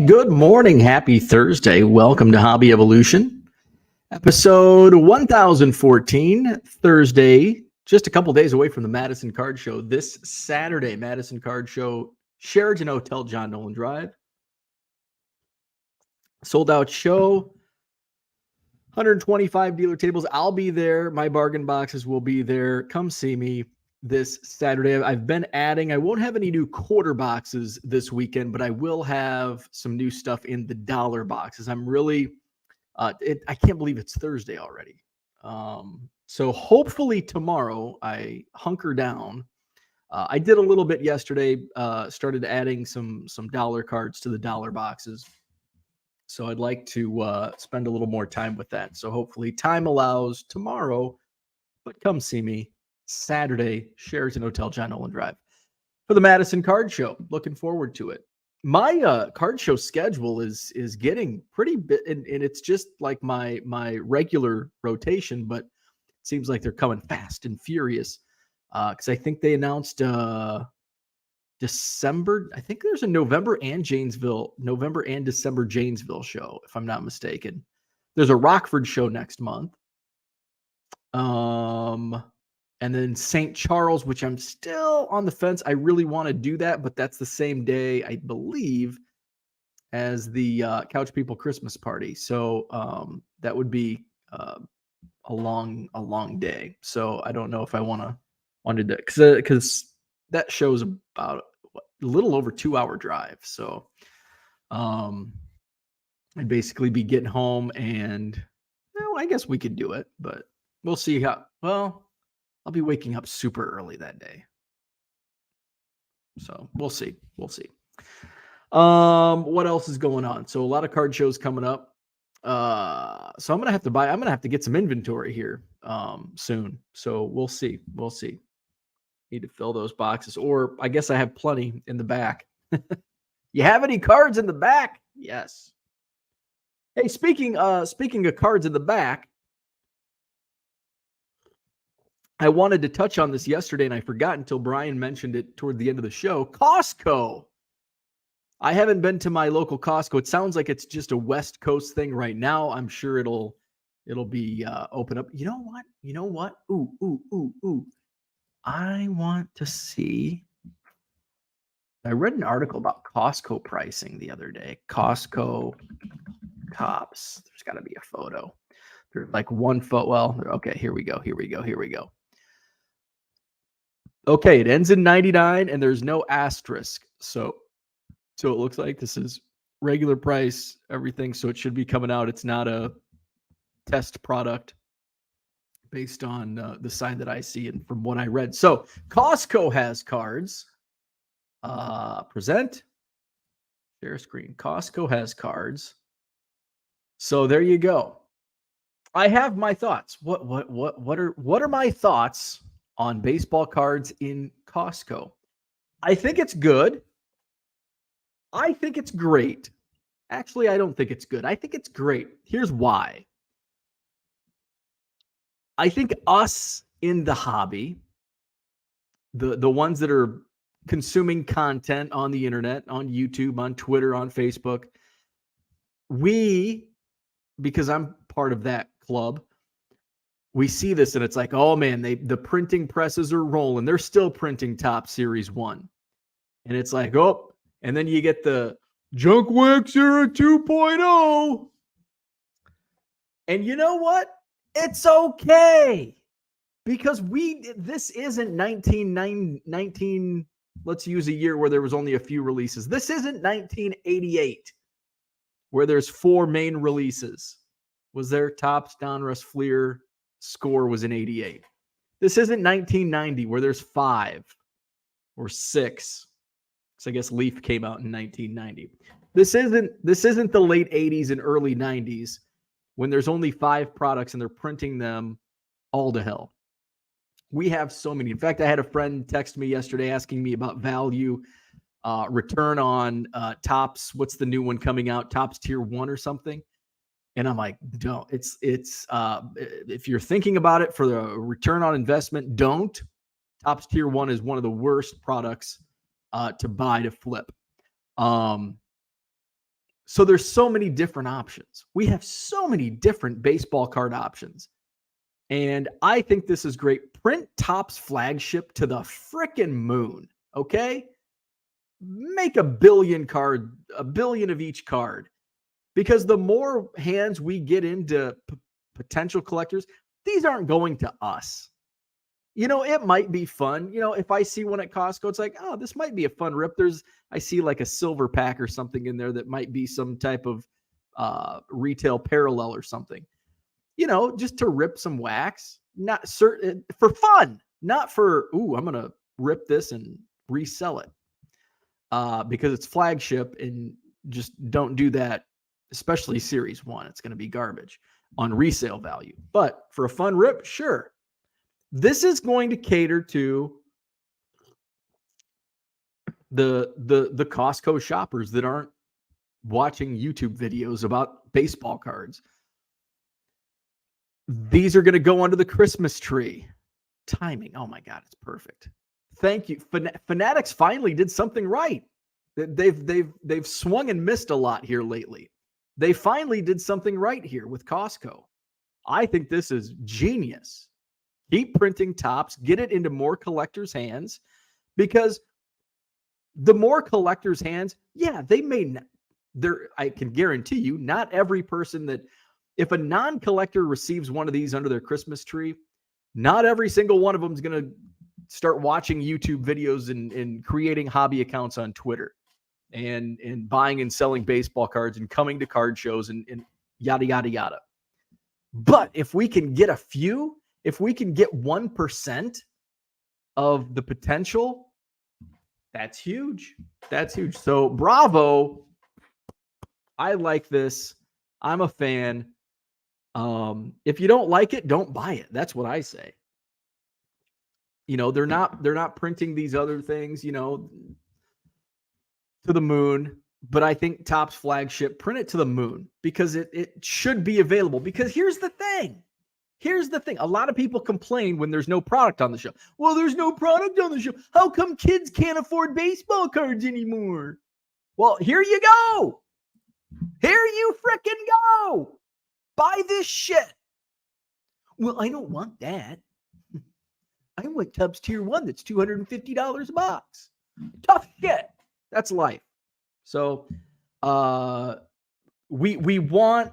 Good morning. Happy Thursday. Welcome to Hobby Evolution, episode 1014, Thursday, just a couple days away from the Madison Card Show. This Saturday, Madison Card Show, Sheraton Hotel, John Nolan Drive. Sold out show, 125 dealer tables. I'll be there. My bargain boxes will be there. Come see me this Saturday. I've been adding. I won't have any new quarter boxes this weekend, but I will have some new stuff in the dollar boxes. I'm really, I can't believe it's Thursday already. So hopefully tomorrow I hunker down. I did a little bit yesterday, started adding some dollar cards to the dollar boxes. So I'd like to spend a little more time with that. So hopefully time allows tomorrow, but come see me Saturday, Sheraton Hotel, John Nolan Drive, for the Madison Card Show. Looking forward to it. My card show schedule is getting pretty bit, and it's just like my regular rotation, but it seems like they're coming fast and furious. Because I think they announced December. I think there's a November and December Janesville show, if I'm not mistaken. There's a Rockford show next month. And then St. Charles, which I'm still on the fence. I really want to do that, but that's the same day, I believe, as the Couch People Christmas party. So that would be a long day. So I don't know if I wanted to, because that show's about a little over 2-hour drive. So I'd basically be getting home and, well, I guess we could do it, but we'll see I'll be waking up super early that day. So we'll see. What else is going on? So a lot of card shows coming up. So I'm going to have to get some inventory here soon. So we'll see. Need to fill those boxes, or I guess I have plenty in the back. You have any cards in the back? Yes. Hey, speaking of cards in the back, I wanted to touch on this yesterday, and I forgot until Brian mentioned it toward the end of the show. Costco. I haven't been to my local Costco. It sounds like it's just a West Coast thing right now. I'm sure it'll be open up. You know what? Ooh. I want to see. I read an article about Costco pricing the other day. Costco tops. There's got to be a photo. There's like one photo. Well, okay, here we go. Okay, it ends in 99 and there's no asterisk. So it looks like this is regular price, everything. So it should be coming out. It's not a test product based on the sign that I see and from what I read. So Costco has cards. Present. Share screen. Costco has cards. So there you go. I have my thoughts. What are my thoughts on baseball cards in Costco? I think it's good. I think it's great. Actually, I don't think it's good. I think it's great. Here's why. I think us in the hobby, the ones that are consuming content on the internet, on YouTube, on Twitter, on Facebook, because I'm part of that club, we see this and it's like, oh man, the printing presses are rolling. They're still printing Top Series 1. And it's like, oh, and then you get the Junk Wax Era 2.0. And you know what? It's okay. Because this isn't 19, let's use a year where there was only a few releases. This isn't 1988, where there's 4 main releases. Was there Topps, Donruss, Fleer? Score was in 88. This isn't 1990, where there's 5 or 6. So I guess Leaf came out in 1990. This isn't the late 80s and early 90s, when there's only 5 products and they're printing them all to hell. We have so many. In fact, I had a friend text me yesterday asking me about value, return on Topps. What's the new one coming out? Topps Tier 1 or something. And I'm like, don't. It's if you're thinking about it for the return on investment, don't. Topps Tier 1 is one of the worst products to buy to flip. So there's so many different options. We have so many different baseball card options. And I think this is great. Print Topps flagship to the frickin' moon. Okay? Make a billion of each card. Because the more hands we get into potential collectors, these aren't going to us. It might be fun. If I see one at Costco, it's like, oh, this might be a fun rip. I see like a silver pack or something in there that might be some type of retail parallel or something. Just to rip some wax, not certain for fun, not for, I'm going to rip this and resell it because it's flagship, and just don't do that, especially Series 1. It's going to be garbage on resale value. But for a fun rip, sure. This is going to cater to the Costco shoppers that aren't watching YouTube videos about baseball cards. These are going to go under the Christmas tree. Timing. Oh my God, it's perfect. Thank you. Fanatics finally did something right. They've swung and missed a lot here lately. They finally did something right here with Costco. I think this is genius. Keep printing Topps, get it into more collectors' hands, because the more collectors' hands, they may not. I can guarantee you, not every person that, if a non-collector receives one of these under their Christmas tree, not every single one of them is going to start watching YouTube videos and creating hobby accounts on Twitter and buying and selling baseball cards and coming to card shows and yada, yada, yada. But if we can get a few, if we can get 1% of the potential, that's huge. That's huge. So bravo. I like this. I'm a fan. If you don't like it, don't buy it. That's what I say. They're not printing these other things, to the moon. But I think Topps flagship, print it to the moon, because it should be available. Because here's the thing. A lot of people complain when there's no product on the show. Well, there's no product on the show. How come kids can't afford baseball cards anymore? Well, here you go. Here you frickin' go. Buy this shit. Well, I don't want that. I want Tubs Tier 1 that's $250 a box. Tough shit. That's life. So we want,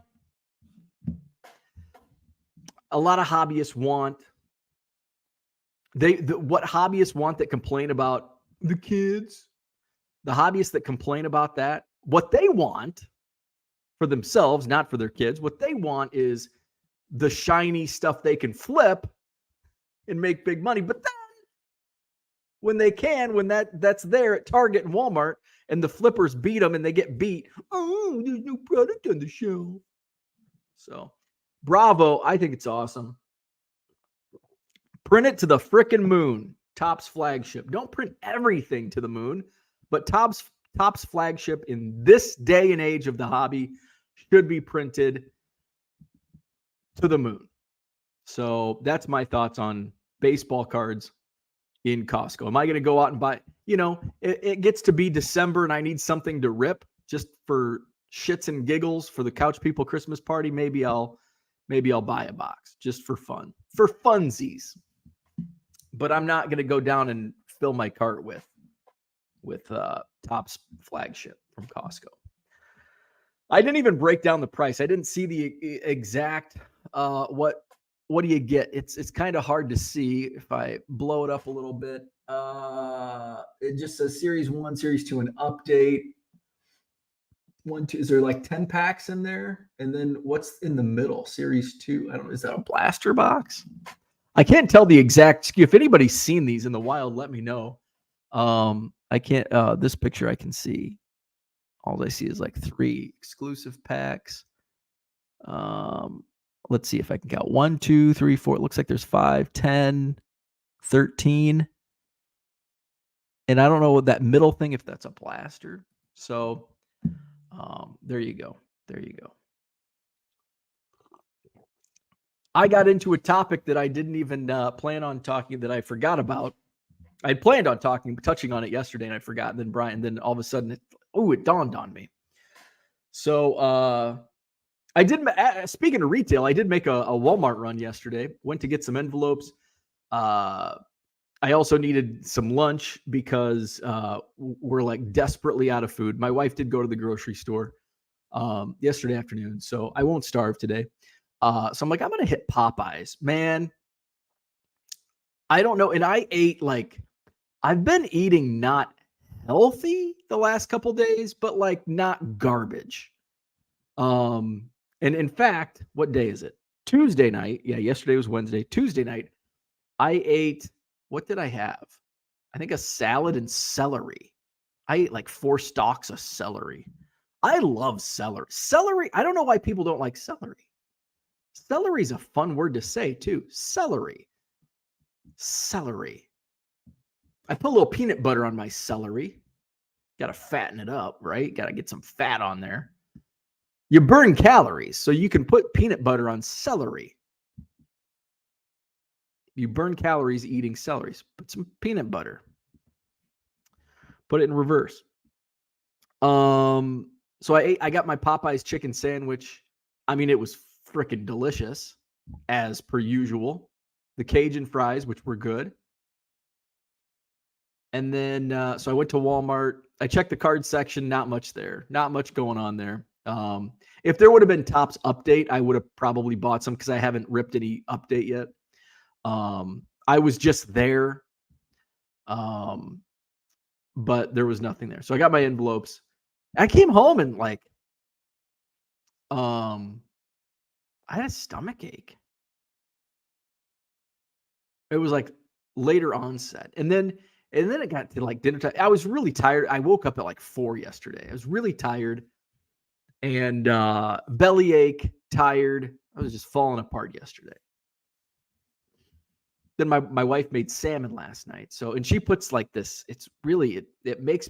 a lot of hobbyists want, what hobbyists want that complain about the kids, the hobbyists that complain about that, what they want for themselves, not for their kids, what they want is the shiny stuff they can flip and make big money. But then when that's there at Target and Walmart, and the flippers beat them and they get beat, oh, there's no product on the shelf. So bravo. I think it's awesome. Print it to the frickin' moon. Topps flagship. Don't print everything to the moon, but Topps flagship in this day and age of the hobby should be printed to the moon. So that's my thoughts on baseball cards in Costco. Am I going to go out and buy, it gets to be December and I need something to rip just for shits and giggles for the Couch People Christmas party. Maybe I'll buy a box just for fun, for funsies. But I'm not going to go down and fill my cart with Topps flagship from Costco. I didn't even break down the price. I didn't see the exact what do you get. It's kind of hard to see if I blow it up a little bit. It just says Series 1, Series 2, an update. 1, 2. Is there like 10 packs in there? And then what's in the middle? Series 2. I don't know. Is that a blaster box? I can't tell the exact SKU. If anybody's seen these in the wild, let me know. I can't, this picture I can see. All I see is like 3 exclusive packs. Let's see if I can count 1, 2, 3, 4. It looks like there's 5, 10, 13. And I don't know what that middle thing, if that's a blaster. So there you go. There you go. I got into a topic that I didn't even plan on talking, that I forgot about. I had planned on touching on it yesterday, and I forgot. And then all of a sudden, it dawned on me. So I did. Speaking of retail, I did make a Walmart run yesterday. Went to get some envelopes. I also needed some lunch because we're like desperately out of food. My wife did go to the grocery store yesterday afternoon, so I won't starve today. So I'm like, I'm gonna hit Popeyes, man. I don't know, and I ate like I've been eating not healthy the last couple days, but like not garbage. And in fact, what day is it? Tuesday night. Yeah, yesterday was Wednesday. Tuesday night, I ate, what did I have? I think a salad and celery. I ate like 4 stalks of celery. I love celery. Celery, I don't know why people don't like celery. Celery is a fun word to say too. Celery. Celery. I put a little peanut butter on my celery. Got to fatten it up, right? Got to get some fat on there. You burn calories, so you can put peanut butter on celery. You burn calories eating celery. Put some peanut butter. Put it in reverse. So I got my Popeyes chicken sandwich. I mean, it was freaking delicious, as per usual. The Cajun fries, which were good. And then, so I went to Walmart. I checked the card section. Not much there. Not much going on there. If there would have been Topps update, I would have probably bought some because I haven't ripped any update yet. I was just there, but there was nothing there. So I got my envelopes. I came home and like, I had a stomach ache. It was like later onset, and then it got to like dinner time. I was really tired. I woke up at like 4 yesterday. I was really tired, and bellyache, tired. I was just falling apart yesterday. Then my wife made salmon last night. So, and she puts like this, it's really, it makes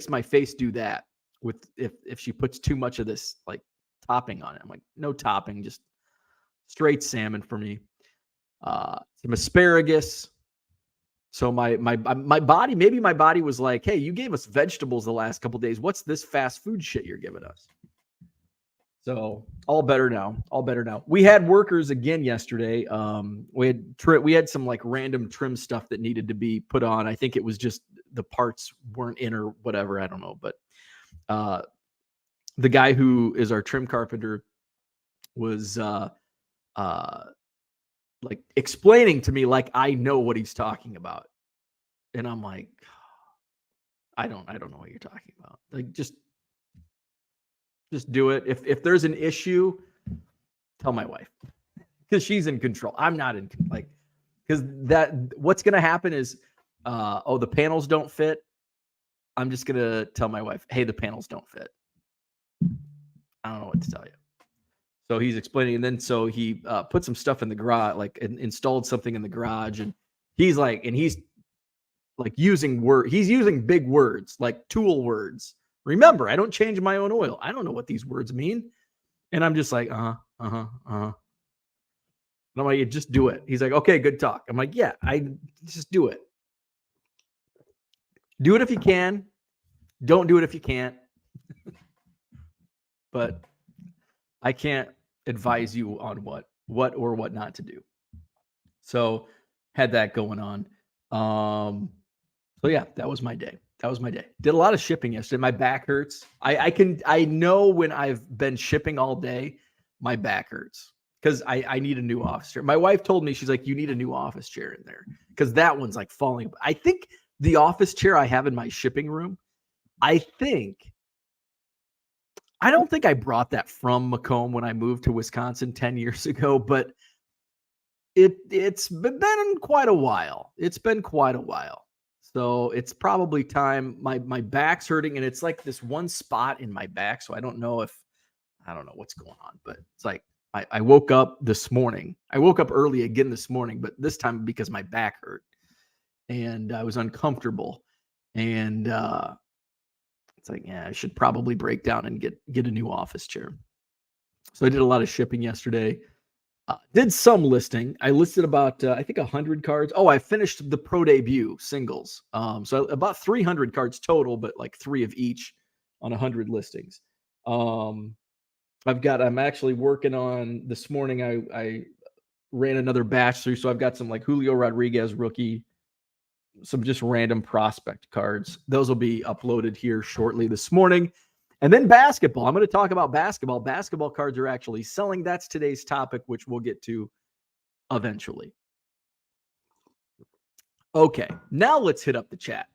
my face do that with, if she puts too much of this like topping on it. I'm like, no topping, just straight salmon for me. Some asparagus. So my body, maybe my body was like, hey, you gave us vegetables the last couple of days. What's this fast food shit you're giving us? So all better now. All better now. We had workers again yesterday. We had some like random trim stuff that needed to be put on. I think it was just the parts weren't in or whatever. I don't know. But the guy who is our trim carpenter was like explaining to me like I know what he's talking about. And I'm like, I don't know what you're talking about. Like just do it. If there's an issue, tell my wife because she's in control. I'm not in like because that what's gonna happen is the panels don't fit. I'm just gonna tell my wife, hey, the panels don't fit. I don't know what to tell you. So he's explaining, and then so he put some stuff in the garage, like installed something in the garage, and he's like using he's using big words like tool words. Remember, I don't change my own oil. I don't know what these words mean. And I'm just like, And I'm like, just do it. He's like, okay, good talk. I'm like, yeah, I just do it. Do it if you can. Don't do it if you can't. But I can't advise you on what or what not to do. So had that going on. So yeah, that was my day. Did a lot of shipping yesterday. My back hurts. I know when I've been shipping all day, my back hurts because I need a new office chair. My wife told me, she's like, you need a new office chair in there because that one's like falling. I think the office chair I have in my shipping room, I don't think I brought that from Macomb when I moved to Wisconsin 10 years ago, but it's been quite a while. It's been quite a while. So it's probably time. My back's hurting, and it's like this one spot in my back. So I don't know what's going on, but it's like I woke up this morning. I woke up early again this morning, but this time because my back hurt and I was uncomfortable. And it's like, yeah, I should probably break down and get a new office chair. So I did a lot of shipping yesterday. Did some listing. I listed about, I think 100 cards. Oh, I finished the Pro Debut singles. So about 300 cards total, but like 3 of each on 100 listings. I'm actually working on this morning. I ran another batch through, so I've got some like Julio Rodriguez rookie, some just random prospect cards. Those will be uploaded here shortly this morning. And then basketball. I'm going to talk about basketball. Basketball cards are actually selling. That's today's topic, which we'll get to eventually. Okay, now let's hit up the chat.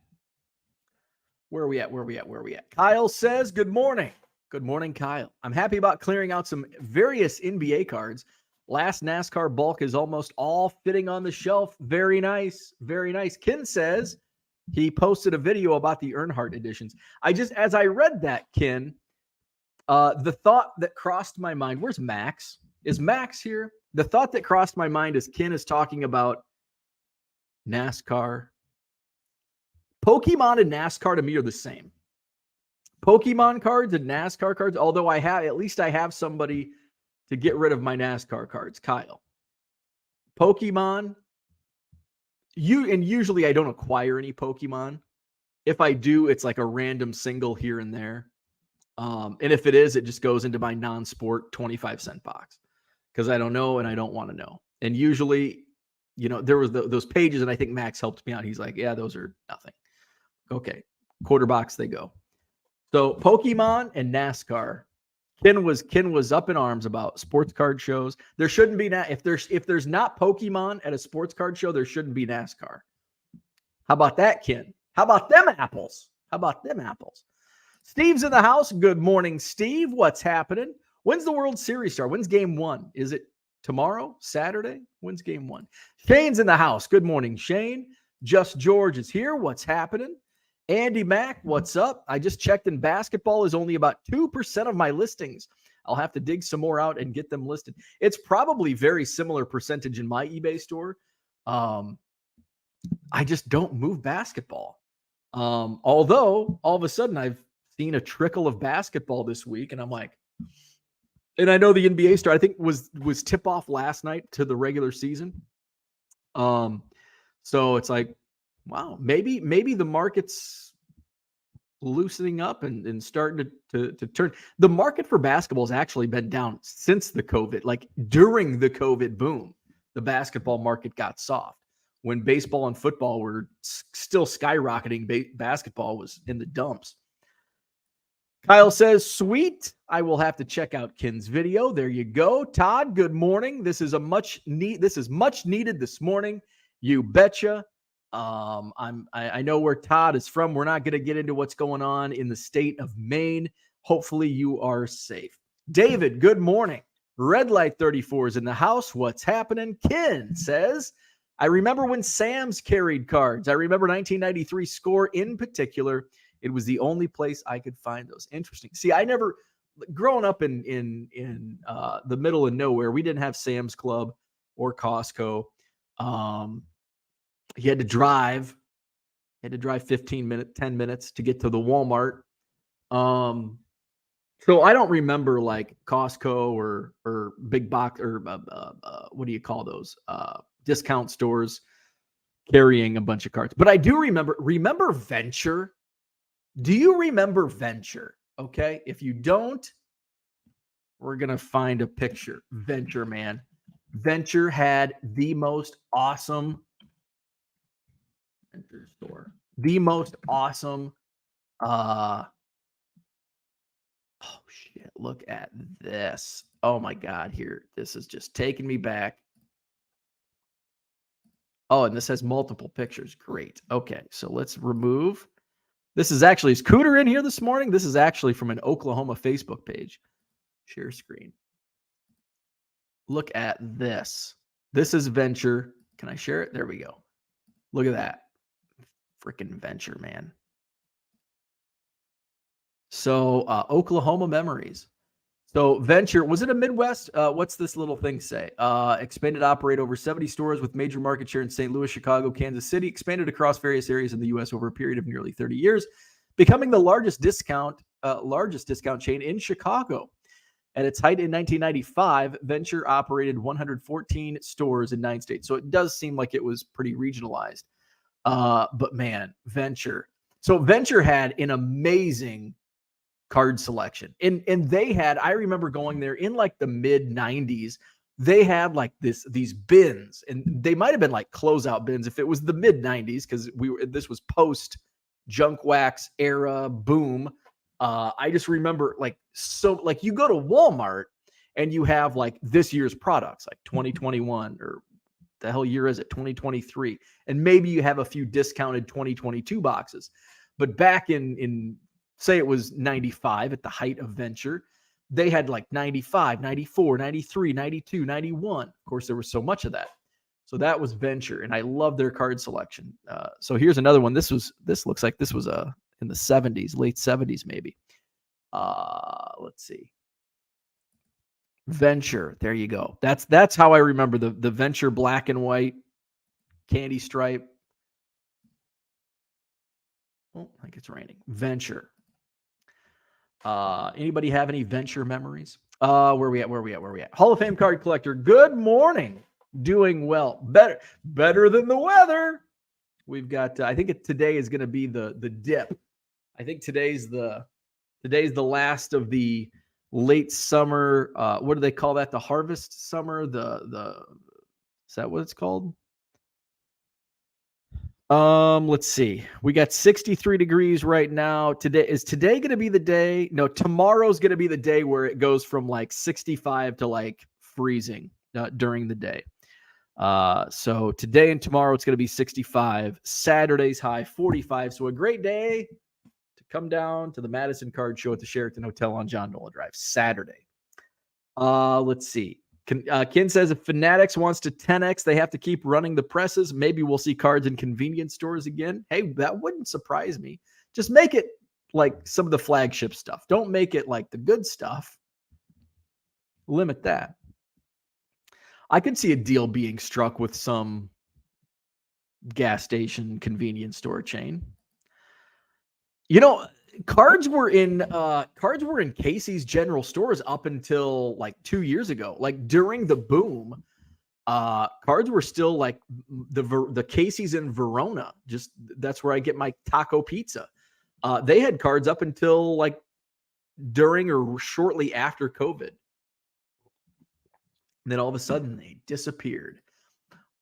Where are we at? Kyle says, good morning. Good morning, Kyle. I'm happy about clearing out some various NBA cards. Last NASCAR bulk is almost all fitting on the shelf. Very nice. Very nice. Ken says he posted a video about the Earnhardt editions. As I read that, Ken, the thought that crossed my mind, where's Max? Is Max here? The thought that crossed my mind is Ken is talking about NASCAR. Pokemon and NASCAR to me are the same. Pokemon cards and NASCAR cards, although I have somebody to get rid of my NASCAR cards, Kyle. Pokemon, usually I don't acquire any Pokemon. If I do, it's like a random single here and there. And if it is, it just goes into my non-sport 25-cent box because I don't know and I don't want to know. And usually, there was those pages, and I think Max helped me out. He's like, yeah, those are nothing. Okay, quarter box they go. So Pokemon and NASCAR. Ken was up in arms about sports card shows. There shouldn't be if there's not Pokemon at a sports card show, there shouldn't be NASCAR. How about that, Ken? How about them apples? Steve's in the house. Good morning, Steve. What's happening? When's the World Series start? When's game 1? Is it tomorrow? Saturday? When's game 1? Shane's in the house. Good morning, Shane. Just George is here. What's happening? Andy Mack, what's up? I just checked, and basketball is only about 2% of my listings. I'll have to dig some more out and get them listed. It's probably very similar percentage in my eBay store. I just don't move basketball. Although all of a sudden I've seen a trickle of basketball this week, and I'm like, and I know the NBA start, I think was tip off last night to the regular season. So it's like, wow, maybe the market's loosening up and starting to turn. The market for basketball has actually been down since the COVID. Like during the COVID boom, the basketball market got soft. When baseball and football were still skyrocketing, basketball was in the dumps. Kyle says, sweet. I will have to check out Ken's video. There you go. Todd, good morning. This is much needed this morning. You betcha. I know where Todd is from. We're not going to get into what's going on in the state of Maine. Hopefully you are safe. David, good morning. Red Light 34 is in the house. What's happening? Ken says, I remember when Sam's carried cards. I remember 1993 Score in particular. It was the only place I could find those. Interesting. See, I never, growing up in the middle of nowhere, we didn't have Sam's Club or Costco. You had to drive 10 minutes to get to the Walmart. So I don't remember like Costco or big box or what do you call those? Discount stores carrying a bunch of cards. But I do remember Venture. Do you remember Venture? Okay. If you don't, we're going to find a picture. Venture, man. Venture had the most awesome Venture store. The most awesome. Oh shit! Look at this. Oh my God! Here, this is just taking me back. Oh, and this has multiple pictures. Great. Okay, so let's remove. This is actually, is Cooter in here this morning? This is actually from an Oklahoma Facebook page. Share screen. Look at this. This is Venture. Can I share it? There we go. Look at that. Freaking Venture, man. So Oklahoma memories. So Venture, was it a Midwest? What's this little thing say? Expanded to operate over 70 stores with major market share in St. Louis, Chicago, Kansas City, expanded across various areas in the U.S. over a period of nearly 30 years, becoming the largest discount chain in Chicago. At its height in 1995, Venture operated 114 stores in 9 states. So it does seem like it was pretty regionalized. But man, Venture. So Venture had an amazing card selection. And they had, I remember going there in like the mid 90s. They had like these bins, and they might have been like closeout bins if it was the mid 90s, because this was post junk wax era boom. I just remember like you go to Walmart and you have like this year's products, like 2021, or the hell year is it, 2023, and maybe you have a few discounted 2022 boxes. But back in say it was 95 at the height of Venture, they had like 95, 94, 93, 92, 91. Of course, there was so much of that. So that was Venture, and I love their card selection. So here's another one. This looks like this was in the 70s, late 70s maybe. Let's see. Venture. There you go. That's how I remember the Venture black and white candy stripe. Oh, I think it's raining. Venture. Anybody have any Venture memories? Where we at? Hall of Fame card collector. Good morning. Doing well. Better than the weather. We've got, I think today is going to be the dip. I think today's the last of the late summer. What do they call that? The harvest summer? Is that what it's called? Let's see. We got 63 degrees right now. Is today going to be the day? No, tomorrow's going to be the day where it goes from like 65 to like freezing during the day. So today and tomorrow it's going to be 65. Saturday's high 45. So a great day to come down to the Madison Card Show at the Sheraton Hotel on John Nolan Drive Saturday. Let's see. Ken says if Fanatics wants to 10x, they have to keep running the presses. Maybe we'll see cards in convenience stores again. Hey, that wouldn't surprise me. Just make it like some of the flagship stuff. Don't make it like the good stuff. Limit that. I could see a deal being struck with some gas station convenience store chain. You know, cards were in Casey's General Stores up until like 2 years ago. Like during the boom, cards were still like the Casey's in Verona. Just that's where I get my taco pizza. They had cards up until like during or shortly after COVID. And then all of a sudden they disappeared.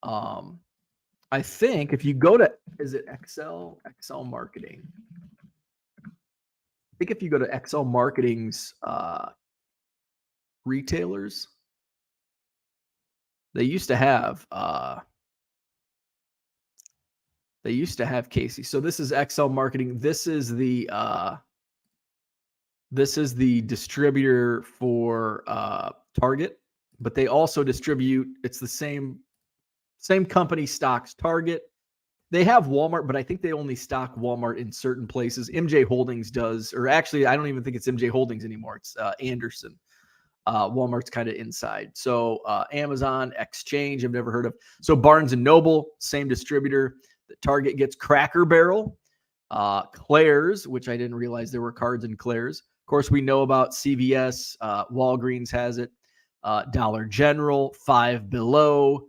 I think if you go to, is it XL Marketing? I think if you go to XL Marketing's retailers, they used to have Casey. So this is XL Marketing. This is the distributor for Target, but they also distribute, it's the same company stocks Target. They have Walmart, but I think they only stock Walmart in certain places. MJ Holdings does, or actually, I don't even think it's MJ Holdings anymore. It's Anderson. Walmart's kind of inside. So Amazon, Exchange, I've never heard of. So Barnes & Noble, same distributor. The Target gets Cracker Barrel. Claire's, which I didn't realize there were cards in Claire's. Of course, we know about CVS. Walgreens has it. Dollar General, Five Below,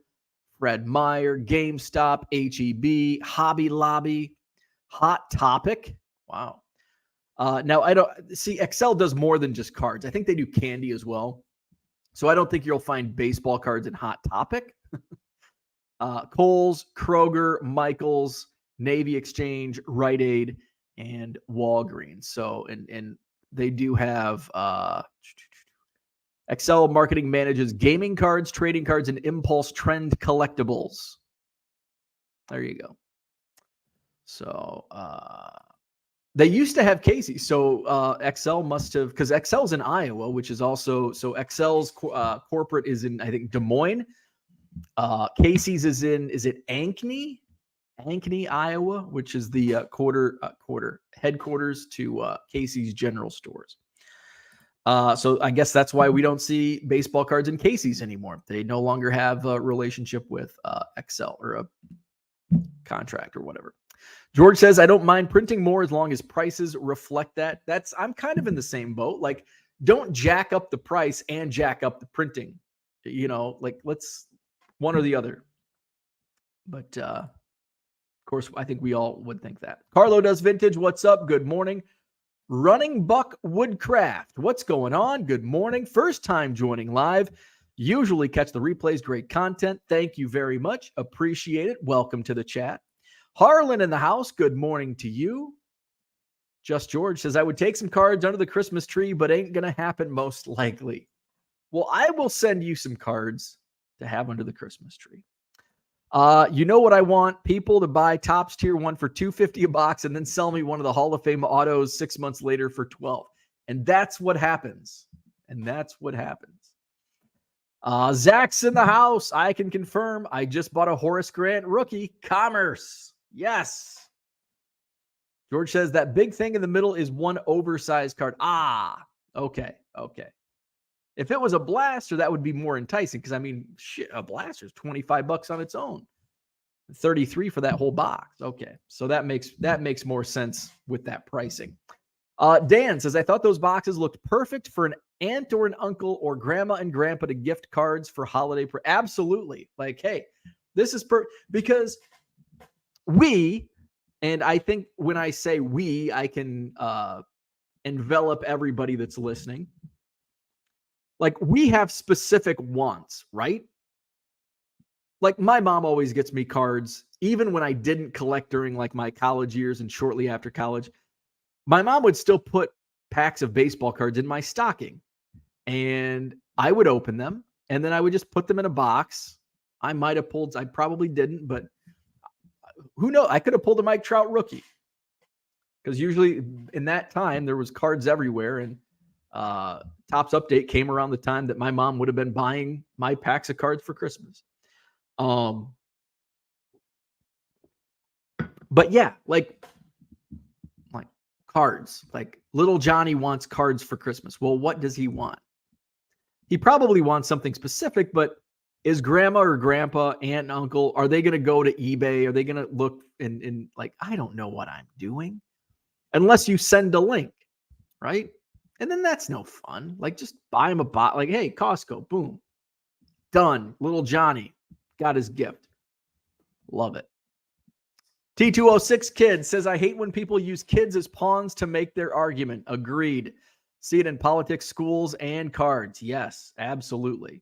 Fred Meyer, GameStop, HEB, Hobby Lobby, Hot Topic. Wow. Now, I don't see XL does more than just cards. I think they do candy as well. So I don't think you'll find baseball cards in Hot Topic. Kohl's, Kroger, Michael's, Navy Exchange, Rite Aid, and Walgreens. So, and they do have XL Marketing manages gaming cards, trading cards, and impulse trend collectibles. There you go. So they used to have Casey. So XL must have, because XL's in Iowa, which is also, so XL's corporate is in, I think, Des Moines. Casey's is in, is it Ankeny, Iowa, which is the headquarters to Casey's General Stores. So I guess that's why we don't see baseball cards in Casey's anymore. They no longer have a relationship with XL or a contract or whatever. George says, I don't mind printing more as long as prices reflect that. I'm kind of in the same boat. Like, don't jack up the price and jack up the printing. You know, like let's one or the other. But of course, I think we all would think that. Carlo does vintage. What's up? Good morning. Running Buck Woodcraft. What's going on? Good morning. First time joining live. Usually catch the replays. Great content. Thank you very much. Appreciate it. Welcome to the chat. Harlan in the house. Good morning to you. Just George says, I would take some cards under the Christmas tree, but ain't going to happen most likely. Well, I will send you some cards to have under the Christmas tree. You know what I want? People to buy Topps Tier 1 for $250 a box and then sell me one of the Hall of Fame autos 6 months later for $12. And that's what happens. Zach's in the house. I can confirm. I just bought a Horace Grant rookie. Commerce. Yes. George says that big thing in the middle is one oversized card. Okay. If it was a blaster, that would be more enticing because, I mean, shit, a blaster is $25 on its own. $33 for that whole box. Okay, so that makes more sense with that pricing. Dan says, I thought those boxes looked perfect for an aunt or an uncle or grandma and grandpa to gift cards for holiday. Absolutely. Like, hey, this is because we, and I think when I say we, I can envelop everybody that's listening. Like, we have specific wants, right? Like, my mom always gets me cards, even when I didn't collect during like my college years and shortly after college. My mom would still put packs of baseball cards in my stocking, and I would open them, and then I would just put them in a box. I probably didn't, but who knows? I could have pulled a Mike Trout rookie because usually in that time there was cards everywhere, and Topps Update came around the time that my mom would have been buying my packs of cards for Christmas. But yeah, like cards, like little Johnny wants cards for Christmas. Well, what does he want? He probably wants something specific, but is grandma or grandpa, aunt and uncle, are they going to go to eBay? Are they going to look in like, I don't know what I'm doing unless you send a link, right? And then that's no fun. Like, just buy him a bot. Like, hey, Costco, boom, done. Little Johnny got his gift. Love it. T206 Kid says, I hate when people use kids as pawns to make their argument. Agreed. See it in politics, schools, and cards. Yes, absolutely.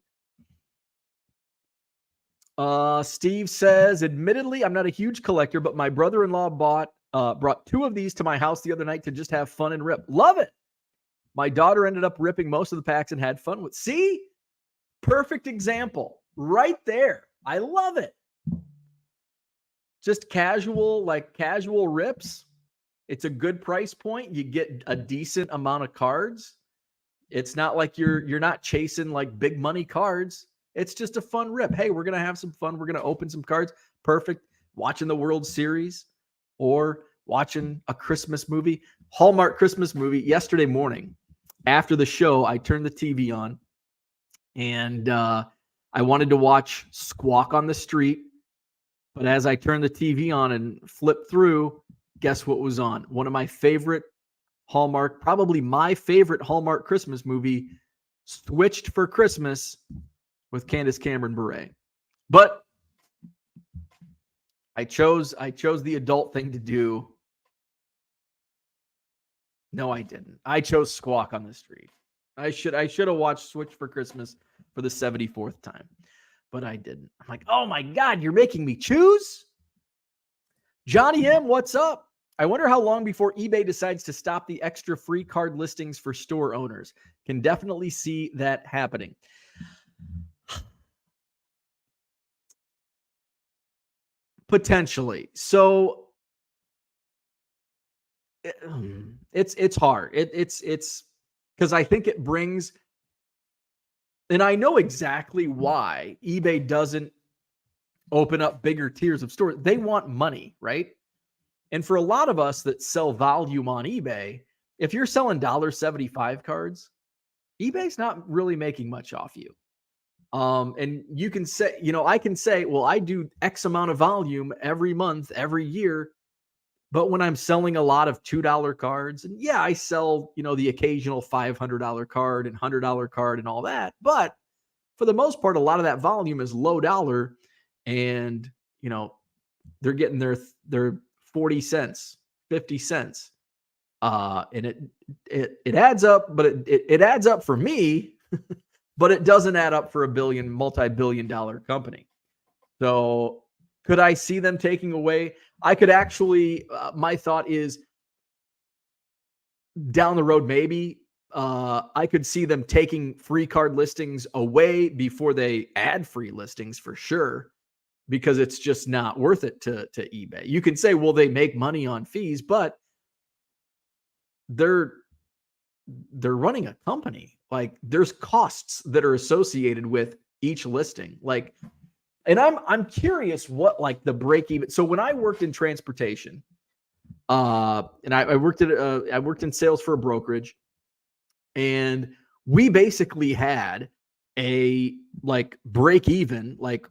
Steve says, admittedly, I'm not a huge collector, but my brother-in-law brought 2 of these to my house the other night to just have fun and rip. Love it. My daughter ended up ripping most of the packs and had fun with. See? Perfect example right there. I love it. Just casual rips. It's a good price point. You get a decent amount of cards. It's not like you're not chasing like big money cards. It's just a fun rip. Hey, we're going to have some fun. We're going to open some cards. Perfect. Watching the World Series or watching a Christmas movie, Hallmark Christmas movie. Yesterday morning after the show, I turned the TV on and I wanted to watch Squawk on the Street. But as I turned the TV on and flipped through, guess what was on? One of my favorite Hallmark, probably my favorite Hallmark Christmas movie, Switched for Christmas with Candace Cameron Bure. But I chose the adult thing to do. No, I didn't. I chose Squawk on the Street. I should have watched Switch for Christmas for the 74th time. But I didn't. I'm like, oh my God, you're making me choose? Johnny M, what's up? I wonder how long before eBay decides to stop the extra free card listings for store owners. Can definitely see that happening. Potentially. So it's hard. It's because I think it brings, and I know exactly why eBay doesn't open up bigger tiers of stores. They want money, right? And for a lot of us that sell volume on eBay, if you're selling $1.75 cards, eBay's not really making much off you. And you can say, I can say, well, I do X amount of volume every month, every year. But when I'm selling a lot of $2 cards, and yeah, I sell, the occasional $500 card and $100 card and all that. But for the most part, a lot of that volume is low dollar, and, they're getting their 40 cents, 50 cents. And it adds up, but it adds up for me, but it doesn't add up for a multi-billion-dollar company. So could I see them taking away? I could actually, my thought is down the road, maybe I could see them taking free card listings away before they add free listings for sure, because it's just not worth it to eBay. You can say, well, they make money on fees, but they're running a company. Like, there's costs that are associated with each listing. Like, and I'm curious what like the break even. So when I worked in transportation, and I worked in sales for a brokerage, and we basically had a like break even like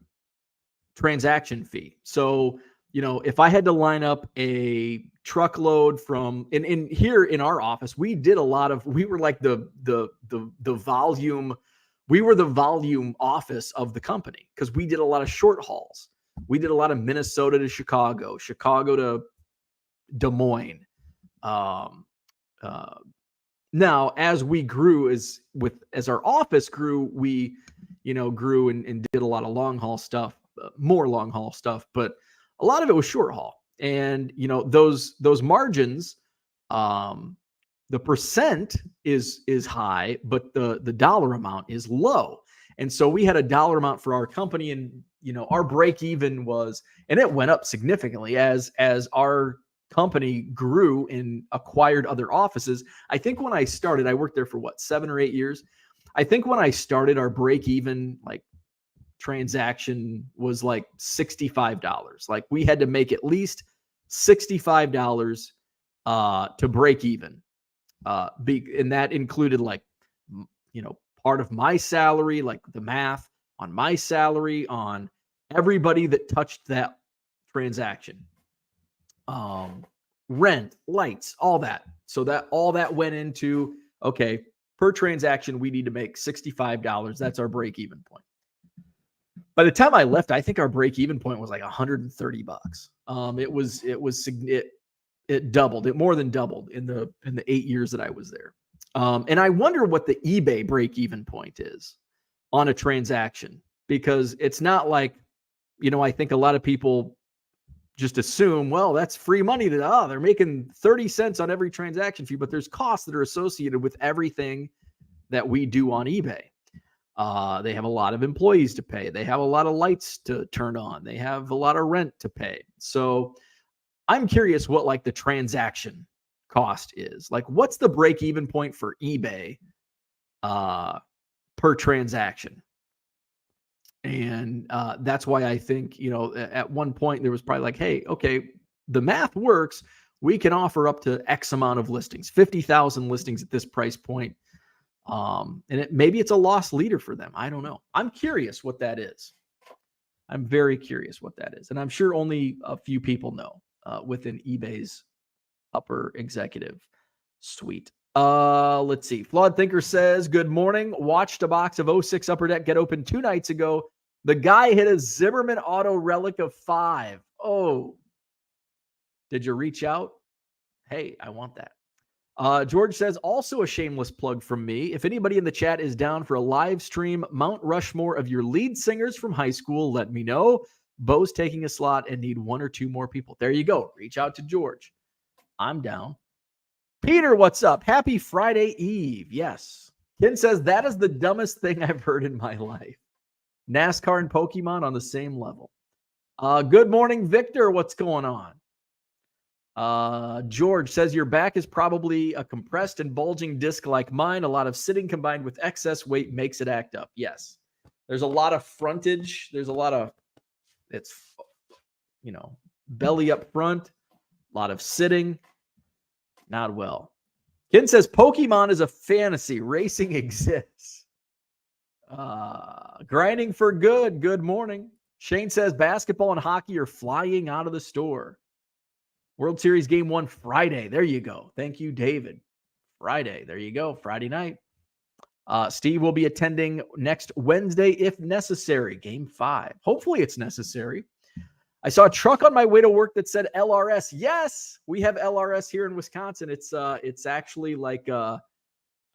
transaction fee. So, if I had to line up a truckload from in here in our office, we were like the volume, we were the volume office of the company, because we did a lot of short hauls. We did a lot of Minnesota to Chicago to Des Moines. Now, as we grew, as our office grew, we, grew and did a lot of long haul stuff, more long haul stuff, but a lot of it was short haul. And, those margins, the percent is high, but the dollar amount is low. And so we had a dollar amount for our company, and, our break even was, and it went up significantly as our company grew and acquired other offices. I think when I started, I worked there for 7 or 8 years. I think when I started, our break even like transaction was like $65. Like, we had to make at least $65 to break even. And that included like, part of my salary, like the math on my salary, on everybody that touched that transaction. Rent, lights, all that. So all that went into, okay, per transaction, we need to make $65. That's our break even point. By the time I left, I think our break even point was like $130. It doubled. It more than doubled in the 8 years that I was there. And I wonder what the eBay break even point is on a transaction, because it's not like, I think a lot of people just assume, well, that's free money, that they're making 30 cents on every transaction fee, but there's costs that are associated with everything that we do on eBay. They have a lot of employees to pay. They have a lot of lights to turn on. They have a lot of rent to pay. So I'm curious what like the transaction cost is. Like, what's the break even point for eBay per transaction? And that's why I think, at one point there was probably like, hey, okay, the math works. We can offer up to X amount of listings, 50,000 listings at this price point. And maybe it's a loss leader for them. I don't know. I'm curious what that is. I'm very curious what that is. And I'm sure only a few people know within eBay's upper executive suite. Let's see. Flawed Thinker says, good morning. Watched a box of 06 Upper Deck get opened 2 nights ago. The guy hit a Zimmerman auto relic of 5. Oh, did you reach out? Hey, I want that. George says, also a shameless plug from me. If anybody in the chat is down for a live stream Mount Rushmore of your lead singers from high school, let me know. Bo's taking a slot and need 1 or 2 more people. There you go. Reach out to George. I'm down. Peter, what's up? Happy Friday Eve. Yes. Ken says, that is the dumbest thing I've heard in my life. NASCAR and Pokemon on the same level. Good morning, Victor. What's going on? George says, your back is probably a compressed and bulging disc like mine. A lot of sitting combined with excess weight makes it act up. Yes. There's a lot of frontage. There's a lot of, it's, belly up front, a lot of sitting. Not well. Ken says, Pokemon is a fantasy. Racing exists. Grinding for good. Good morning. Shane says, basketball and hockey are flying out of the store. World Series Game 1 Friday. There you go. Thank you, David. Friday. There you go. Friday night. Steve will be attending next Wednesday if necessary. Game 5. Hopefully it's necessary. I saw a truck on my way to work that said LRS. Yes, we have LRS here in Wisconsin. It's actually like the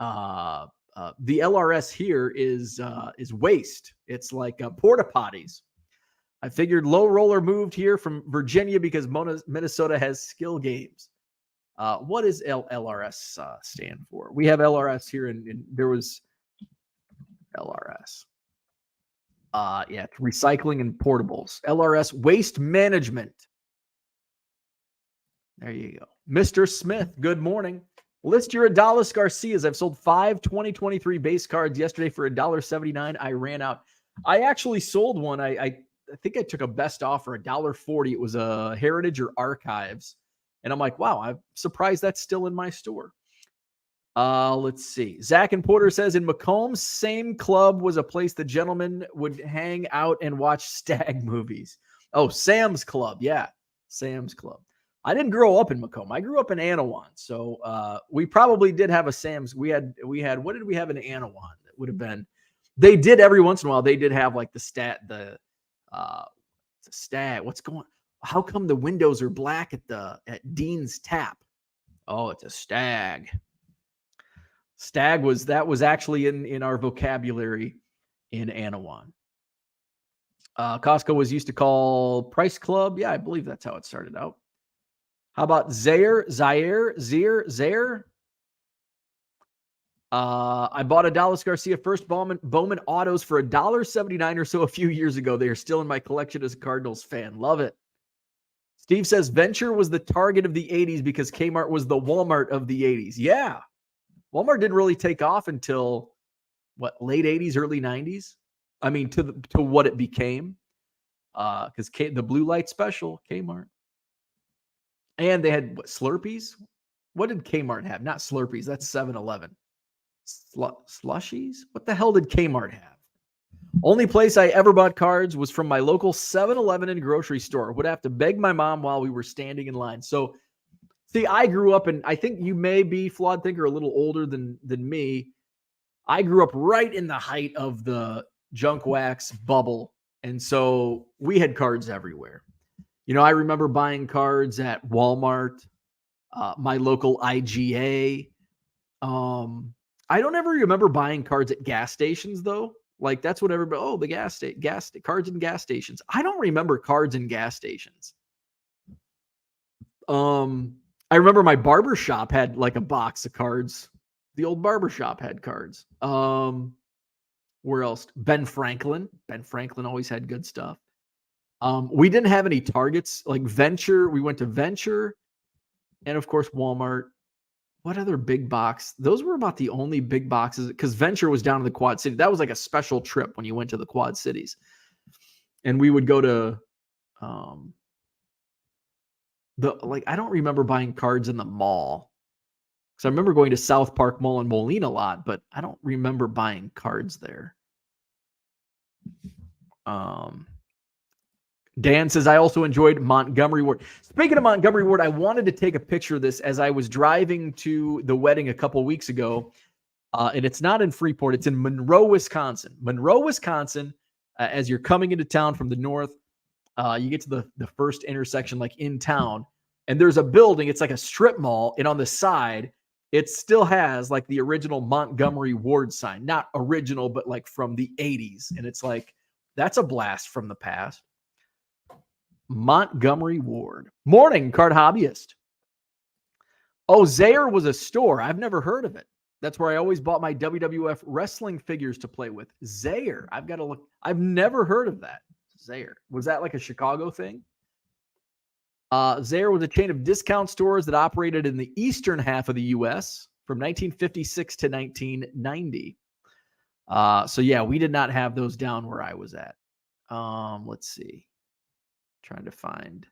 LRS here is waste. It's like porta potties. I figured low roller moved here from Virginia because Minnesota has skill games. What does LRS stand for? We have LRS here, and there was LRS. Yeah, recycling and portables. LRS, waste management. There you go. Mr. Smith, good morning. List your Adalis Garcias. I've sold 5 2023 base cards yesterday for $1.79. I ran out. I actually sold one. I think I took a best offer, $1.40. It was a Heritage or Archives. And I'm like, wow, I'm surprised that's still in my store. Let's see. Zach and Porter says in Macomb, same club was a place the gentlemen would hang out and watch stag movies. Oh, Sam's Club. Yeah, Sam's Club. I didn't grow up in Macomb. I grew up in Anawan. So we probably did have a Sam's. We had, what did we have in Anawan? That would have been, they did every once in a while. They did have like the stag. What's going, how come the windows are black at Dean's Tap? Oh, it's a stag. Stag was actually in our vocabulary in Anawan. Costco was used to call Price Club. Yeah, I believe that's how it started out. How about Zaire? I bought a Dallas Garcia first Bowman autos for $1.79 or so a few years ago. They are still in my collection as a Cardinals fan. Love it. Steve says Venture was the Target of the 80s because Kmart was the Walmart of the 80s. Yeah. Walmart didn't really take off until late 80s, early 90s. I mean, to what it became. Because the blue light special, Kmart. And they had Slurpees. What did Kmart have? Not Slurpees. That's 7-Eleven. Slushies? What the hell did Kmart have? Only place I ever bought cards was from my local 7-Eleven and grocery store. Would have to beg my mom while we were standing in line. So, see, I grew up, and I think you may be, Flawed Thinker, a little older than me. I grew up right in the height of the junk wax bubble. And so we had cards everywhere. You know, I remember buying cards at Walmart, my local IGA. I don't ever remember buying cards at gas stations, though. Like, that's what everybody, the cards in gas stations. I don't remember cards in gas stations. I remember my barber shop had like a box of cards. The old barber shop had cards. Where else? Ben Franklin. Ben Franklin always had good stuff. We didn't have any Targets like Venture. We went to Venture and of course Walmart. What other big box? Those were about the only big boxes because Venture was down in the Quad City. That was like a special trip when you went to the Quad Cities. And we would go to I don't remember buying cards in the mall. Because I remember going to South Park Mall in Moline a lot, but I don't remember buying cards there. Dan says, I also enjoyed Montgomery Ward. Speaking of Montgomery Ward, I wanted to take a picture of this as I was driving to the wedding a couple weeks ago. And it's not in Freeport. It's in Monroe, Wisconsin. Monroe, Wisconsin, as you're coming into town from the north, you get to the first intersection, like in town. And there's a building. It's like a strip mall. And on the side, it still has like the original Montgomery Ward sign. Not original, but like from the 80s. And it's like, that's a blast from the past. Montgomery Ward. Morning, card hobbyist. Oh, Zaire was a store. I've never heard of it. That's where I always bought my WWF wrestling figures to play with. Zaire. I've got to look. I've never heard of that. Zaire. Was that like a Chicago thing? Zaire was a chain of discount stores that operated in the eastern half of the U.S. from 1956 to 1990. So, yeah, we did not have those down where I was at. Let's see. Trying to find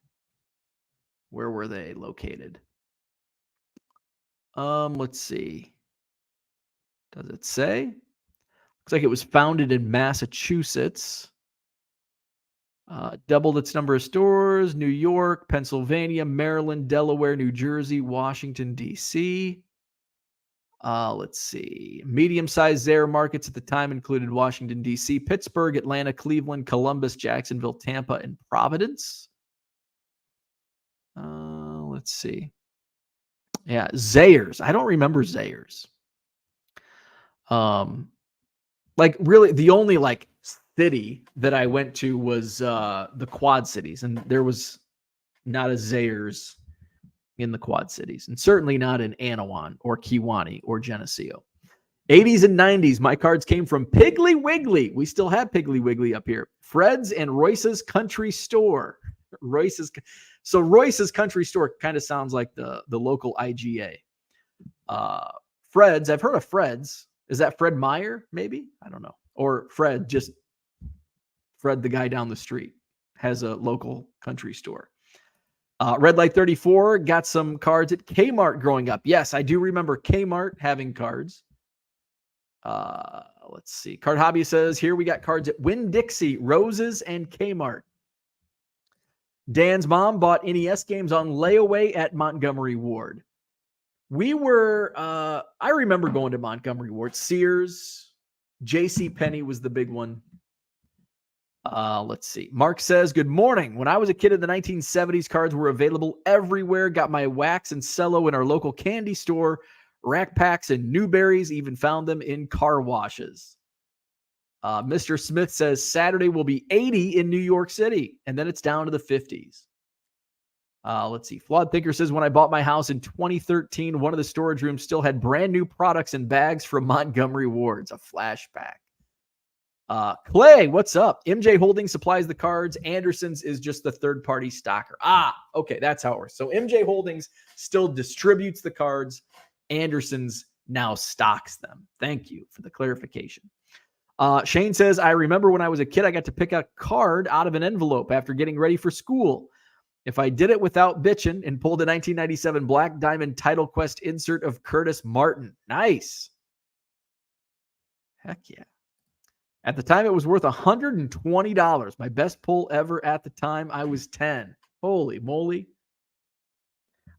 where were they located. Let's see. Does it say? Looks like it was founded in Massachusetts. Doubled its number of stores: New York, Pennsylvania, Maryland, Delaware, New Jersey, Washington, D.C. Let's see. Medium-sized Zaire markets at the time included Washington, D.C., Pittsburgh, Atlanta, Cleveland, Columbus, Jacksonville, Tampa, and Providence. Let's see. Yeah, Zayers. I don't remember Zayers. Like really the only like city that I went to was the Quad Cities, and there was not a Zayers in the Quad Cities, and certainly not in Anawan or Kiwani or Geneseo. 80s and 90s, my cards came from Piggly Wiggly. We still have Piggly Wiggly up here. Fred's and Royce's Country Store. Royce's Country Store kind of sounds like the local IGA. Fred's, I've heard of Fred's. Is that Fred Meyer, maybe? I don't know. Or Fred, just Fred, the guy down the street, has a local country store. Red Light 34 got some cards at Kmart growing up. Yes, I do remember Kmart having cards. Let's see. Card Hobby says, here we got cards at Winn-Dixie, Roses, and Kmart. Dan's mom bought NES games on layaway at Montgomery Ward. We were, I remember going to Montgomery Ward. Sears, J.C. Penney was the big one. Let's see. Mark says, good morning. When I was a kid in the 1970s, cards were available everywhere. Got my wax and cello in our local candy store. Rack Packs and Newberries, even found them in car washes. Mr. Smith says Saturday will be 80 in New York City, and then it's down to the 50s. Let's see. Flawed Thinker says, when I bought my house in 2013, one of the storage rooms still had brand new products and bags from Montgomery Ward's, a flashback. Clay, what's up? MJ Holding supplies the cards. Anderson's is just the third-party stocker. Okay, that's how it works. So MJ Holdings still distributes the cards. Anderson's now stocks them. Thank you for the clarification. Shane says, I remember when I was a kid, I got to pick a card out of an envelope after getting ready for school. If I did it without bitching and pulled a 1997 Black Diamond Title Quest insert of Curtis Martin. Nice. Heck yeah. At the time, it was worth $120. My best pull ever at the time. I was 10. Holy moly.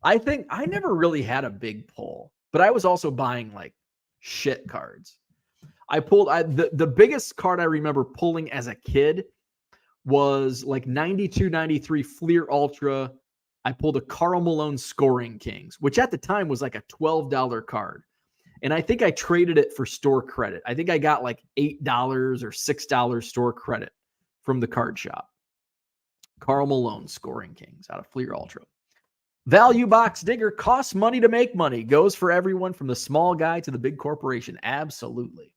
I think I never really had a big pull, but I was also buying like shit cards. I pulled the biggest card I remember pulling as a kid was like 92, 93 Fleer Ultra. I pulled a Karl Malone Scoring Kings, which at the time was like a $12 card. And I think I traded it for store credit. I think I got like $8 or $6 store credit from the card shop. Karl Malone Scoring Kings out of Fleer Ultra. Value Box Digger costs money to make money. Goes for everyone from the small guy to the big corporation. Absolutely.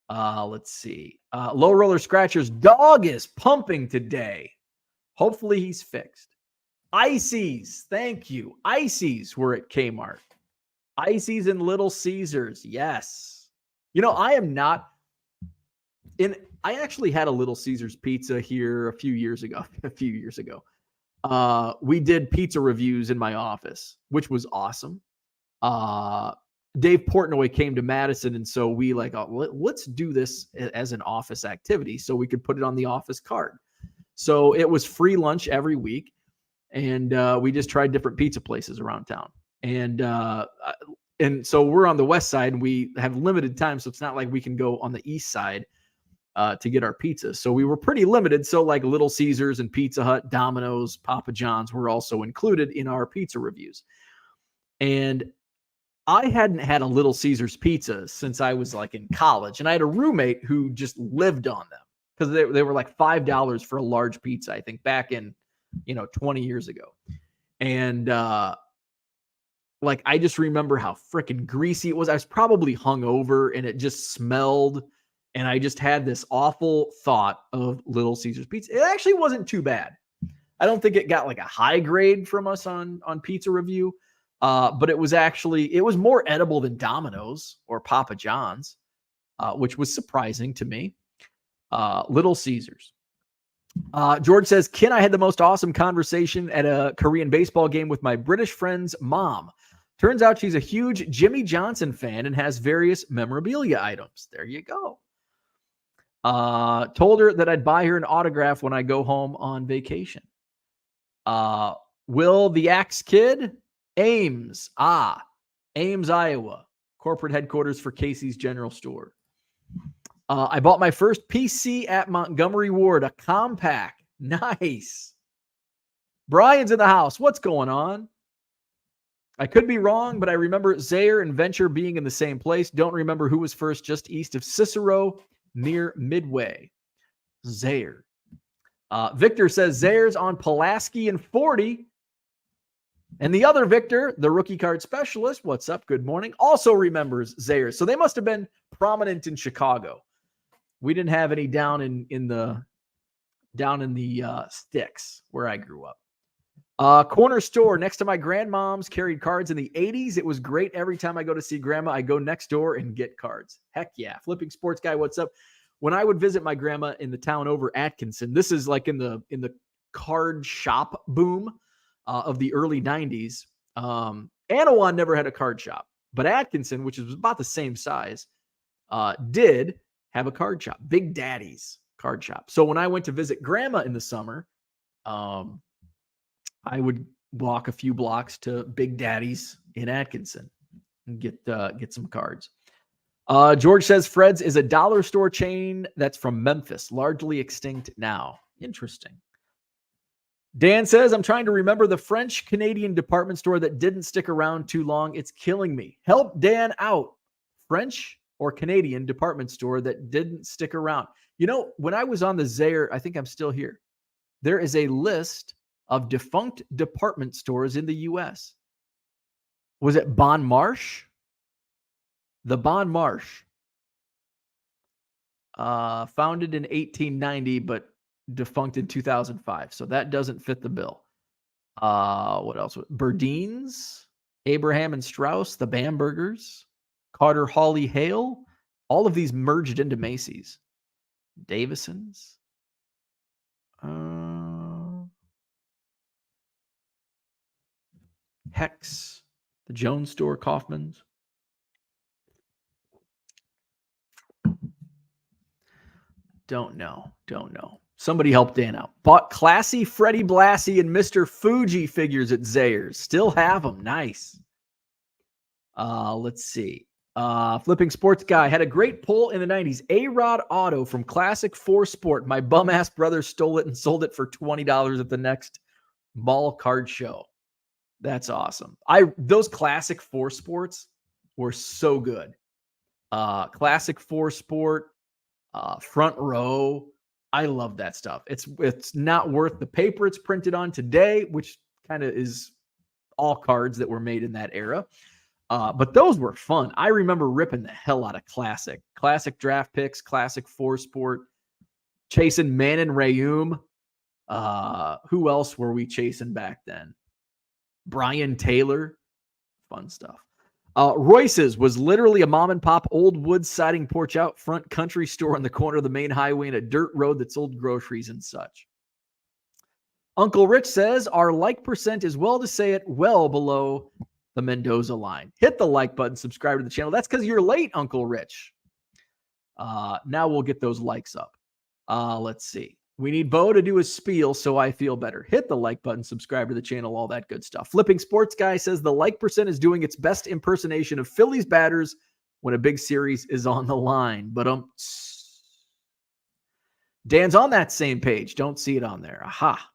Let's see. Low Roller Scratcher's dog is pumping today. Hopefully he's fixed. Ices. Thank you. Ices were at Kmart. Ices and Little Caesars. Yes. You know, I actually had a Little Caesars pizza here a few years ago. We did pizza reviews in my office, which was awesome. Dave Portnoy came to Madison, and so we let's do this as an office activity so we could put it on the office card. So it was free lunch every week, and we just tried different pizza places around town. And so we're on the west side, and we have limited time, so it's not like we can go on the east side to get our pizza. So we were pretty limited. So like Little Caesars and Pizza Hut, Domino's, Papa John's were also included in our pizza reviews. And I hadn't had a Little Caesars pizza since I was like in college. And I had a roommate who just lived on them because they were like $5 for a large pizza, I think back in, 20 years ago. And like, I just remember how freaking greasy it was. I was probably hungover and it just smelled. And I just had this awful thought of Little Caesars pizza. It actually wasn't too bad. I don't think it got like a high grade from us on Pizza Review. But it was more edible than Domino's or Papa John's, which was surprising to me. Little Caesars. George says, Ken, I had the most awesome conversation at a Korean baseball game with my British friend's mom. Turns out she's a huge Jimmy Johnson fan and has various memorabilia items. There you go. Told her that I'd buy her an autograph when I go home on vacation. Will the Axe Kid? Ames. Ames, Iowa. Corporate headquarters for Casey's General Store. I bought my first PC at Montgomery Ward, a compact. Nice. Brian's in the house. What's going on? I could be wrong, but I remember Zaire and Venture being in the same place. Don't remember who was first, just east of Cicero near Midway. Zaire. Victor says Zaire's on Pulaski and 40. And the other Victor, the rookie card specialist, what's up? Good morning, also remembers Zaire. So they must have been prominent in Chicago. We didn't have any down in the sticks where I grew up. Corner store next to my grandmom's carried cards in the 80s. It was great. Every time I go to see grandma, I go next door and get cards. Heck yeah. Flipping Sports Guy, what's up? When I would visit my grandma in the town over Atkinson, this is like in the card shop boom of the early 90s. Anawan never had a card shop, but Atkinson, which is about the same size, did have a card shop. Big Daddy's card shop. So when I went to visit grandma in the summer, I would walk a few blocks to Big Daddy's in Atkinson and get some cards. George says Fred's is a dollar store chain that's from Memphis, largely extinct now. Interesting. Dan says, I'm trying to remember the French-Canadian department store that didn't stick around too long. It's killing me. Help Dan out. French or Canadian department store that didn't stick around. You know, when I was on the Zaire, I think I'm still here. There is a list of defunct department stores in the U.S. Was it Bon Marche? The Bon Marche. Founded in 1890, but defunct in 2005. So that doesn't fit the bill. What else? Burdeen's, Abraham and Strauss, the Bambergers, Carter Hawley Hale. All of these merged into Macy's. Davison's. Hex, the Jones store, Kaufman's. Don't know. Somebody help Dan out. Bought classy Freddie Blassie and Mr. Fuji figures at Zayre's. Still have them. Nice. Let's see. Flipping Sports Guy had a great pull in the 90s. A-Rod Auto from Classic 4 Sport. My bum-ass brother stole it and sold it for $20 at the next mall card show. That's awesome. Those Classic 4 Sports were so good. Classic 4 Sport, Front Row. I love that stuff. It's not worth the paper it's printed on today, which kind of is all cards that were made in that era. But those were fun. I remember ripping the hell out of Classic draft picks, Classic 4 Sport, chasing Manon Rayum. Who else were we chasing back then? Brian Taylor. Fun stuff. Royce's was literally a mom and pop old wood siding porch out front country store on the corner of the main highway and a dirt road that sold groceries and such. Uncle Rich says our like percent is well below the Mendoza line. Hit the like button, subscribe to the channel. That's because you're late, Uncle Rich. Now we'll get those likes up. Let's see. We need Bo to do a spiel so I feel better. Hit the like button, subscribe to the channel, all that good stuff. Flipping Sports Guy says the like percent is doing its best impersonation of Phillies batters when a big series is on the line. But Dan's on that same page. Don't see it on there. Aha.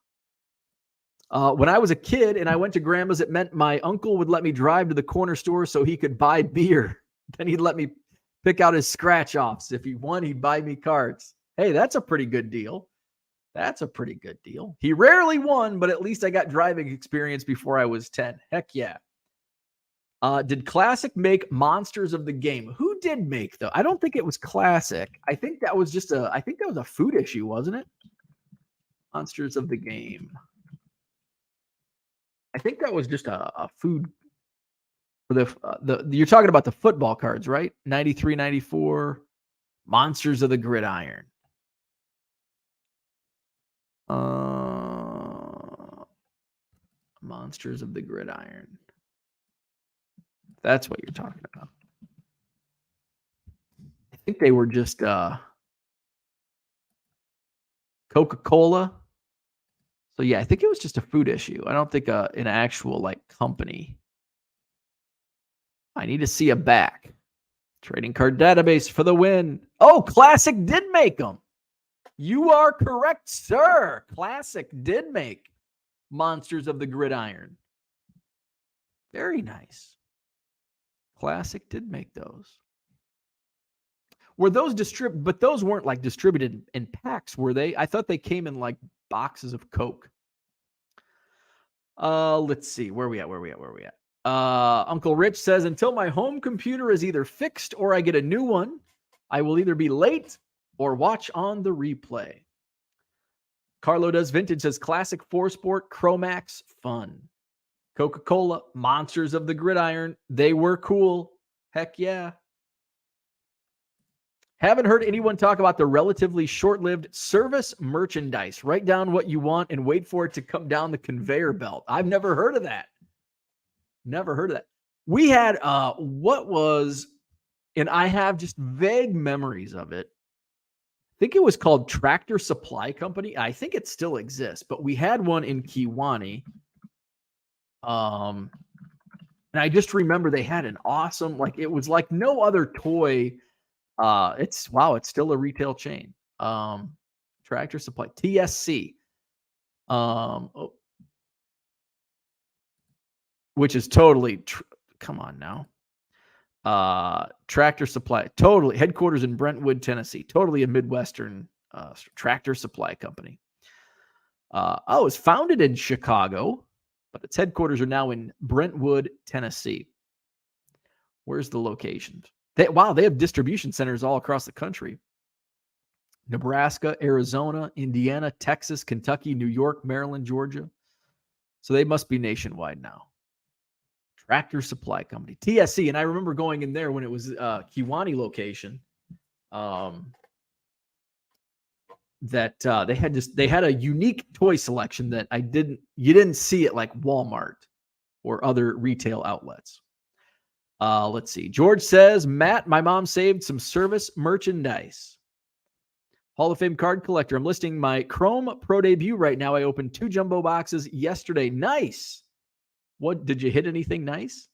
When I was a kid and I went to grandma's, it meant my uncle would let me drive to the corner store so he could buy beer. Then he'd let me pick out his scratch offs. If he won, he'd buy me cards. Hey, that's a pretty good deal. He rarely won, but at least I got driving experience before I was 10. Heck yeah. Did Classic make Monsters of the Game? Who did make though? I don't think it was Classic. I think that was a food issue, wasn't it? Monsters of the Game. I think that was just a food for the you're talking about the football cards, right? 93, 94, Monsters of the Gridiron. Monsters of the Gridiron. That's what you're talking about. I think they were just Coca-Cola. So yeah, I think it was just a food issue. I don't think an actual like company. I need to see a back. Trading card database for the win. Oh, Classic did make them. You are correct, sir. Classic did make Monsters of the Gridiron. Very nice. Classic did make those. Were those but those weren't like distributed in packs, were they? I thought they came in like boxes of Coke. Let's see. Where are we at? Uncle Rich says, until my home computer is either fixed or I get a new one, I will either be late or watch on the replay. Carlo Does Vintage says, classic 4-sport, Chromax, fun. Coca-Cola, Monsters of the Gridiron, they were cool. Heck yeah. Haven't heard anyone talk about the relatively short-lived service merchandise. Write down what you want and wait for it to come down the conveyor belt. I've never heard of that. We had, and I have just vague memories of it. I think it was called Tractor Supply Company. I think it still exists, but we had one in Kewanee. And I just remember they had an awesome, like, it was like no other toy. It's still a retail chain. Tractor Supply, TSC. Which is totally, come on now. Tractor Supply, totally headquarters in Brentwood, Tennessee, totally a Midwestern tractor supply company. It was founded in Chicago, but its headquarters are now in Brentwood, Tennessee. Where's the locations? They have distribution centers all across the country. Nebraska, Arizona, Indiana, Texas, Kentucky, New York, Maryland, Georgia. So they must be nationwide now. Tractor Supply Company, TSC. And I remember going in there when it was Kewanee location. They had a unique toy selection that you didn't see it like Walmart or other retail outlets. Let's see. George says, Matt, my mom saved some service merchandise. Hall of Fame card collector. I'm listing my Chrome Pro Debut right now. I opened 2 jumbo boxes yesterday. Nice. What, did you hit anything nice?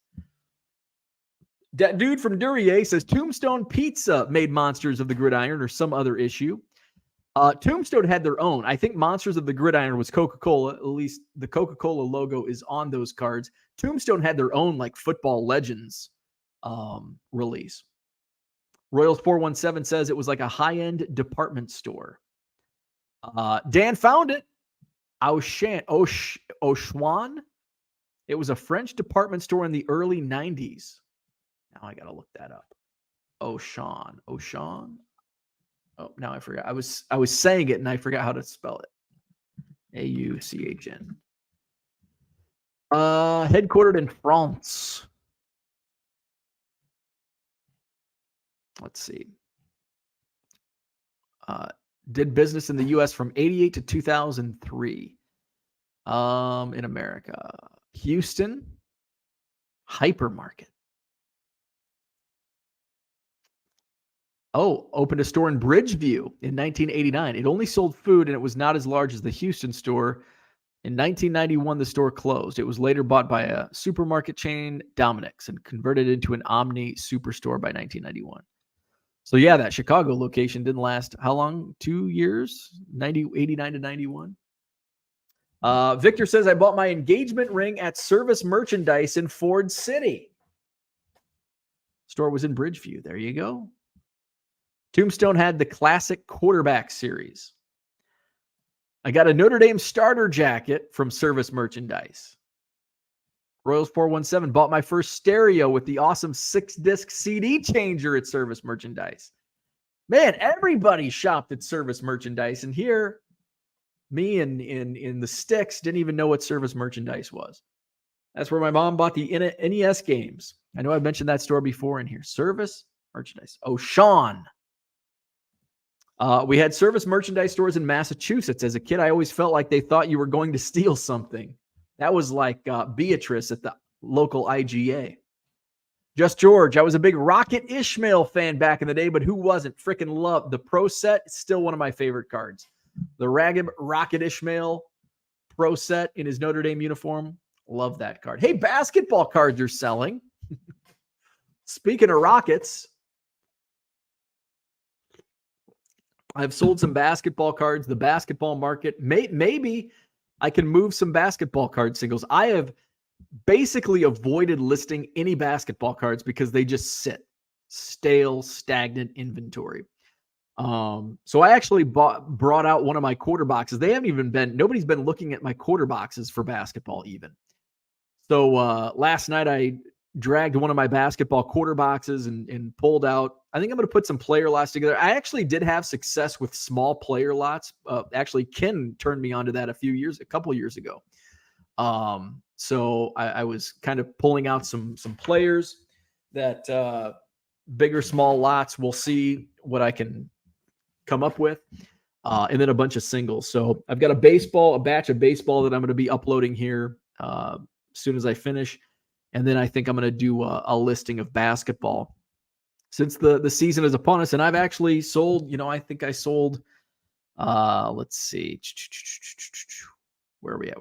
That dude from Duryea says Tombstone Pizza made Monsters of the Gridiron or some other issue. Tombstone had their own. I think Monsters of the Gridiron was Coca-Cola. At least the Coca-Cola logo is on those cards. Tombstone had their own like Football Legends release. Royals 417 says it was like a high-end department store. Dan found it. Auchan. It was a French department store in the early 90s. Now I got to look that up. Auchan. Oh, now I forgot. I was saying it and I forgot how to spell it. Auchn. Headquartered in France. Let's see. Did business in the U.S. from 88 to 2003. In America. Houston. Hypermarket. Opened a store in Bridgeview in 1989. It only sold food and it was not as large as the Houston store. In 1991, the store closed. It was later bought by a supermarket chain, Dominick's, and converted into an Omni superstore by 1991. So yeah, that Chicago location didn't last how long? 2 years? 89 to 91. Victor says, I bought my engagement ring at Service Merchandise in Ford City. Store was in Bridgeview. There you go. Tombstone had the classic quarterback series. I got a Notre Dame starter jacket from Service Merchandise. Royals 417 bought my first stereo with the awesome 6-disc CD changer at Service Merchandise. Man, everybody shopped at Service Merchandise. And here, me in the sticks didn't even know what Service Merchandise was. That's where my mom bought the NES games. I know I've mentioned that store before in here. Service Merchandise. Auchan. We had Service Merchandise stores in Massachusetts. As a kid, I always felt like they thought you were going to steal something. That was like Beatrice at the local IGA. Just George, I was a big Rocket Ishmael fan back in the day, but who wasn't? Freaking loved the Pro Set. It's still one of my favorite cards. The ragged Rocket Ishmael Pro Set in his Notre Dame uniform. Love that card. Hey, basketball cards are selling. Speaking of Rockets, I've sold some basketball cards. The basketball market, maybe I can move some basketball card singles. I have basically avoided listing any basketball cards because they just sit stale, stagnant inventory. So I actually brought out one of my quarter boxes. Nobody's been looking at my quarter boxes for basketball even. So last night I dragged one of my basketball quarter boxes and pulled out. I think I'm going to put some player lots together. I actually did have success with small player lots. Actually, Ken turned me onto that a couple years ago. So I was kind of pulling out some players that bigger, small lots. We'll see what I can come up with. And then a bunch of singles. So I've got a batch of baseball that I'm going to be uploading here as soon as I finish. And then I think I'm going to do a listing of basketball since the season is upon us. And I've actually sold, I think I sold, let's see. Where are we at?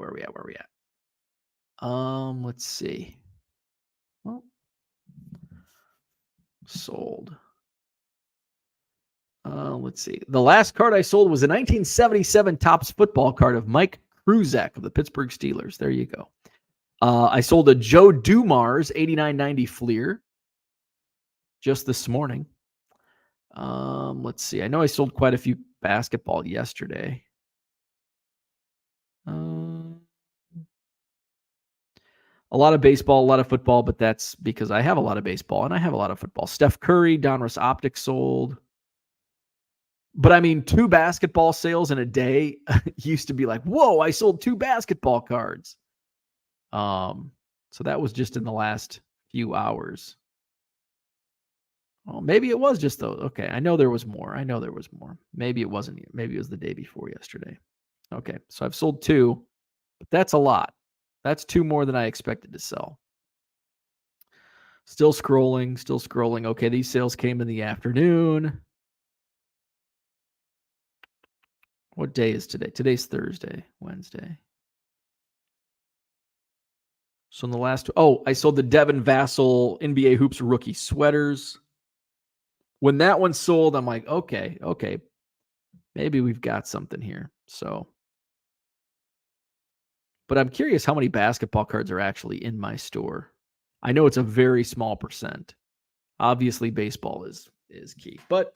Let's see. Well, sold. Let's see. The last card I sold was a 1977 Topps football card of Mike Kruzak of the Pittsburgh Steelers. There you go. I sold a Joe Dumars 89-90 Fleer just this morning. Let's see. I know I sold quite a few basketball yesterday. A lot of baseball, a lot of football, but that's because I have a lot of baseball and I have a lot of football. Steph Curry, Donruss Optic sold. But I mean, 2 basketball sales in a day used to be like, whoa, I sold 2 basketball cards. So that was just in the last few hours. Oh, maybe it was just those. Okay, I know there was more. Maybe it wasn't. Maybe it was the day before yesterday. Okay, so I've sold 2, but that's a lot. That's 2 more than I expected to sell. Still scrolling. Okay, these sales came in the afternoon. What day is today? Today's Thursday, Wednesday. So in the last, I sold the Devin Vassell NBA Hoops rookie sweaters. When that one sold, I'm like, okay, maybe we've got something here. So, but I'm curious how many basketball cards are actually in my store. I know it's a very small percent. Obviously, baseball is key. But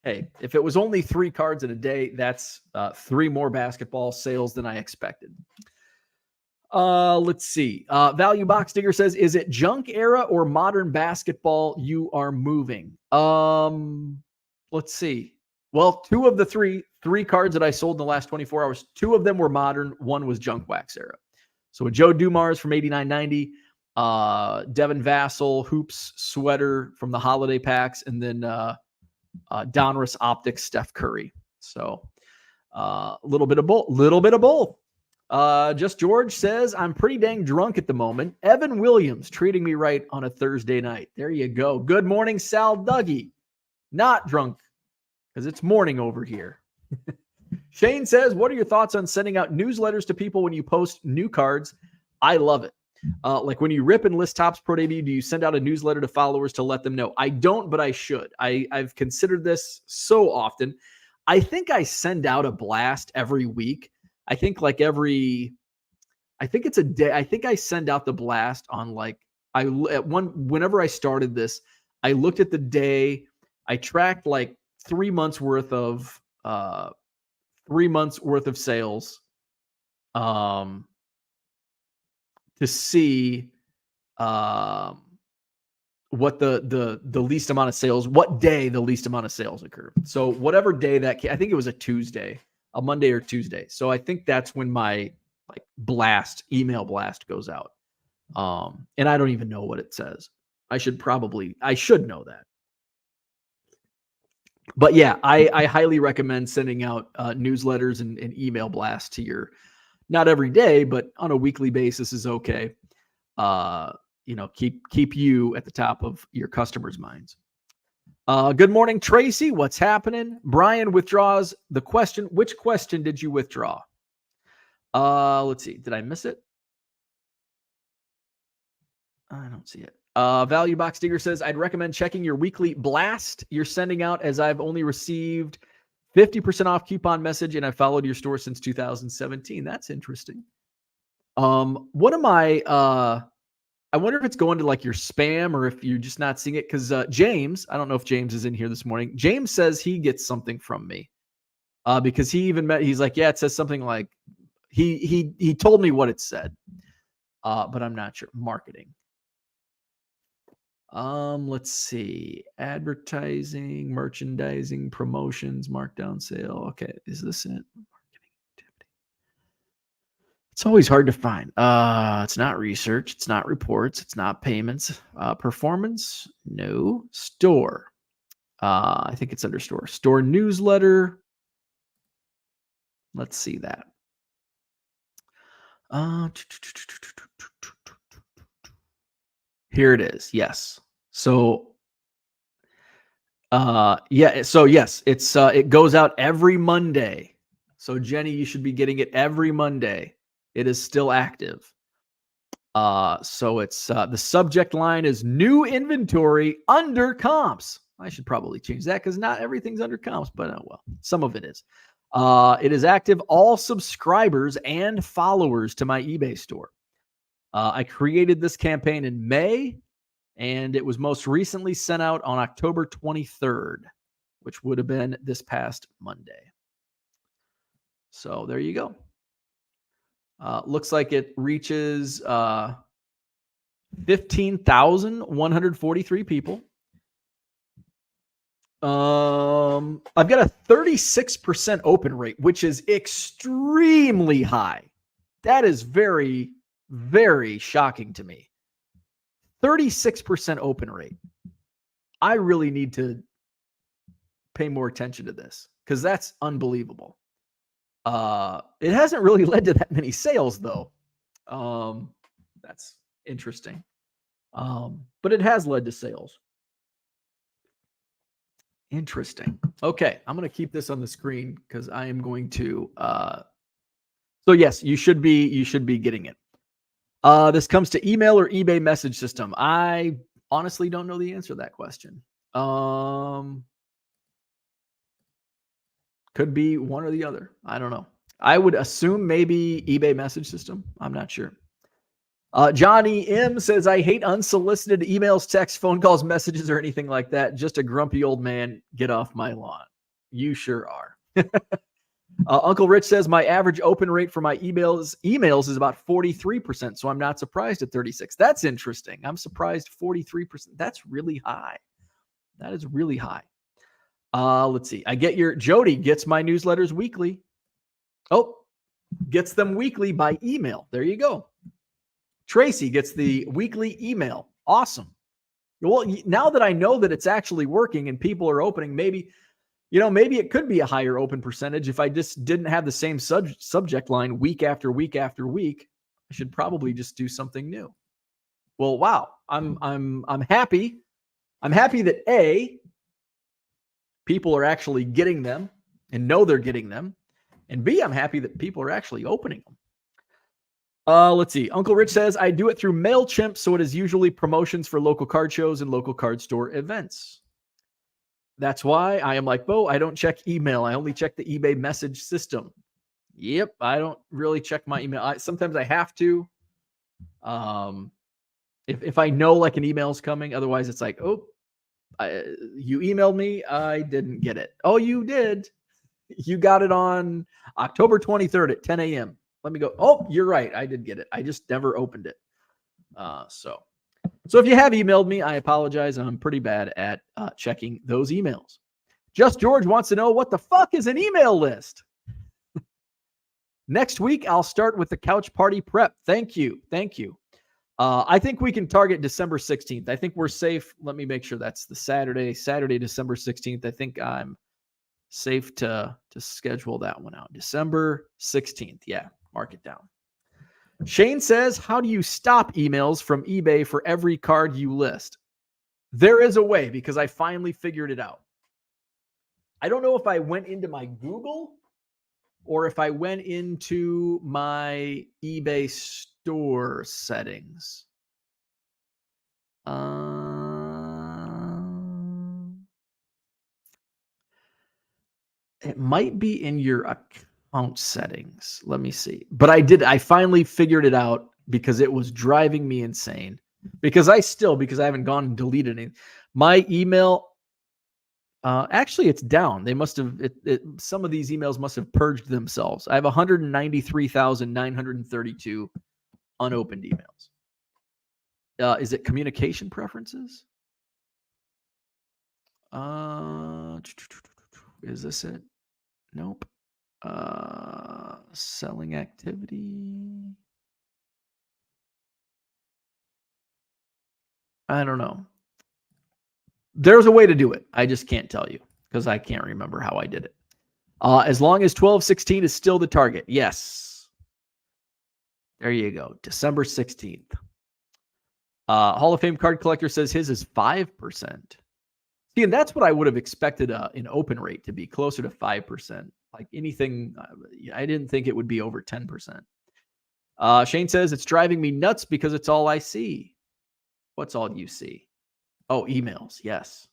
hey, if it was only 3 cards in a day, that's 3 more basketball sales than I expected. Let's see. Value Box Digger says, is it junk era or modern basketball you are moving? Let's see. Well, 2 of the 3 cards that I sold in the last 24 hours, 2 of them were modern. 1 was junk wax era. So a Joe Dumars from 89-90, Devin Vassell Hoops sweater from the holiday packs, and then Donruss Optics Steph Curry. So a little bit of both. Just George says, I'm pretty dang drunk at the moment. Evan Williams treating me right on a Thursday night. There you go. Good morning, Sal Dougie. Not drunk because it's morning over here. Shane says, what are your thoughts on sending out newsletters to people when you post new cards? I love it. Like when you rip and list Topps Pro debut, do you send out a newsletter to followers to let them know? I don't, but I should. I've considered this so often. I think I send out a blast every week. I think it's a day. I think I send out the blast on whenever I started this, I looked at the day. I tracked like 3 months worth of 3 months worth of sales to see what the least amount of sales, what day the least amount of sales occurred. So whatever day I think it was a Monday or Tuesday. So I think that's when my email blast goes out. And I don't even know what it says. I should know that. But yeah, I highly recommend sending out newsletters and email blasts to your, not every day, but on a weekly basis is okay. Keep you at the top of your customers' minds. Good morning, Tracy. What's happening? Brian withdraws the question. Which question did you withdraw? Let's see. Did I miss it? I don't see it. Value Box Digger says, I'd recommend checking your weekly blast you're sending out, as I've only received 50% off coupon message, and I followed your store since 2017. That's interesting. What am I wonder if it's going to like your spam or if you're just not seeing it. Because James, I don't know if James is in here this morning. James says he gets something from me because he's like, yeah, it says something like he told me what it said, but I'm not sure. Marketing. Let's see. Advertising, merchandising, promotions, markdown sale. Okay, is this it? Marketing activity. It's always hard to find. It's not research, it's not reports, it's not payments. Performance, no. Store. I think it's under store. Store newsletter. Let's see that. Here it is. Yes. So yes, it goes out every Monday. So Jenny, you should be getting it every Monday. It is still active. So it's the subject line is new inventory under comps. I should probably change that because not everything's under comps, but well, some of it is. It is active. All subscribers and followers to my eBay store. I created this campaign in May, and it was most recently sent out on October 23rd, which would have been this past Monday. So there you go. Looks like it reaches 15,143 people. I've got a 36% open rate, which is extremely high. That is very, very shocking to me. 36% open rate. I really need to pay more attention to this because that's unbelievable. It hasn't really led to that many sales though. That's interesting. But it has led to sales. Interesting. Okay, I'm going to keep this on the screen because I am going to. So yes, you should be getting it. This comes to email or eBay message system. I honestly don't know the answer to that question. Could be one or the other. I don't know. I would assume maybe eBay message system. I'm not sure. Johnny M says, I hate unsolicited emails, texts, phone calls, messages, or anything like that. Just a grumpy old man. Get off my lawn. You sure are. Uncle Rich says, my average open rate for my emails is about 43%. So I'm not surprised at 36. That's interesting. I'm surprised 43%. That's really high. That is really high. Let's see. Jody gets my newsletters weekly. Oh, gets them weekly by email. There you go. Tracy gets the weekly email. Awesome. Well, now that I know that it's actually working and people are opening, maybe it could be a higher open percentage if I just didn't have the same subject line week after week after week. I should probably just do something new. Well, wow. I'm happy. I'm happy that people are actually getting them and know they're getting them. And B, I'm happy that people are actually opening them. Let's see. Uncle Rich says, I do it through MailChimp, so it is usually promotions for local card shows and local card store events. That's why I am like, Bo, I don't check email. I only check the eBay message system. Yep, I don't really check my email. Sometimes I have to. If I know like an email is coming, otherwise it's like, oh, you emailed me. I didn't get it. Oh, you did. You got it on October 23rd at 10 a.m. Let me go. Oh, you're right. I did get it. I just never opened it. So if you have emailed me, I apologize. I'm pretty bad at checking those emails. Just George wants to know, what the fuck is an email list? Next week, I'll start with the couch party prep. Thank you. I think we can target December 16th. I think we're safe. Let me make sure that's the Saturday, December 16th. I think I'm safe to schedule that one out. December 16th. Yeah, mark it down. Shane says, how do you stop emails from eBay for every card you list? There is a way because I finally figured it out. I don't know if I went into my Google or if I went into my eBay store settings. It might be in your account settings. Let me see. But I finally figured it out because it was driving me insane. Because I haven't gone and deleted anything. My email, actually, it's down. They must have, some of these emails must have purged themselves. I have 193,932 unopened emails. Is it communication preferences? Is this it? Nope. Selling activity. I don't know. There's a way to do it. I just can't tell you because I can't remember how I did it. As long as 12/16 is still the target. Yes. There you go. December 16th. Hall of Fame card collector says his is 5%. See, and that's what I would have expected an open rate to be closer to 5%. Like anything, I didn't think it would be over 10%. Shane says it's driving me nuts because it's all I see. What's all you see? Oh, emails. Yes.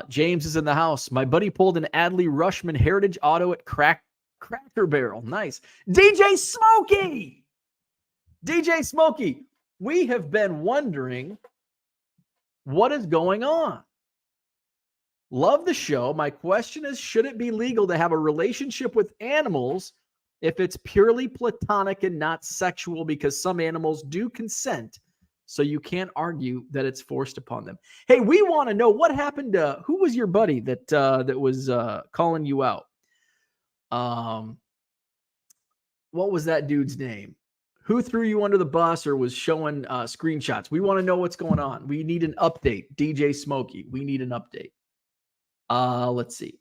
James is in the house. My buddy pulled an Adley Rushman Heritage Auto at Cracker Barrel. Nice. DJ Smokey. We have been wondering what is going on. Love the show. My question is, should it be legal to have a relationship with animals if it's purely platonic and not sexual? Because some animals do consent, so you can't argue that it's forced upon them. Hey, we want to know what happened to, who was your buddy that was calling you out? What was that dude's name? Who threw you under the bus or was showing screenshots? We want to know what's going on. We need an update. DJ Smokey, we need an update. Let's see.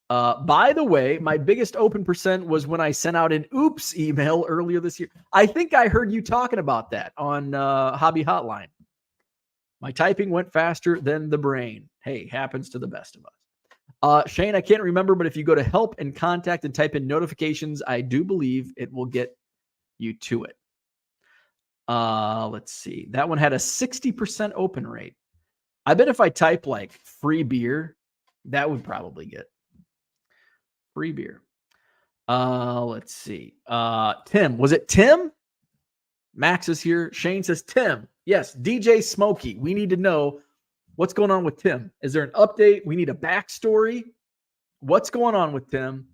By the way, my biggest open percent was when I sent out an oops email earlier this year. I think I heard you talking about that on Hobby Hotline. My typing went faster than the brain. Hey, happens to the best of us. Shane, I can't remember, but if you go to help and contact and type in notifications, I do believe it will get you to it. Let's see. That one had a 60% open rate. I bet if I type like free beer, that would probably get free beer. Let's see. Tim, was it Tim? Max is here. Shane says Tim. Yes, DJ Smokey. We need to know what's going on with Tim. Is there an update? We need a backstory. What's going on with Tim?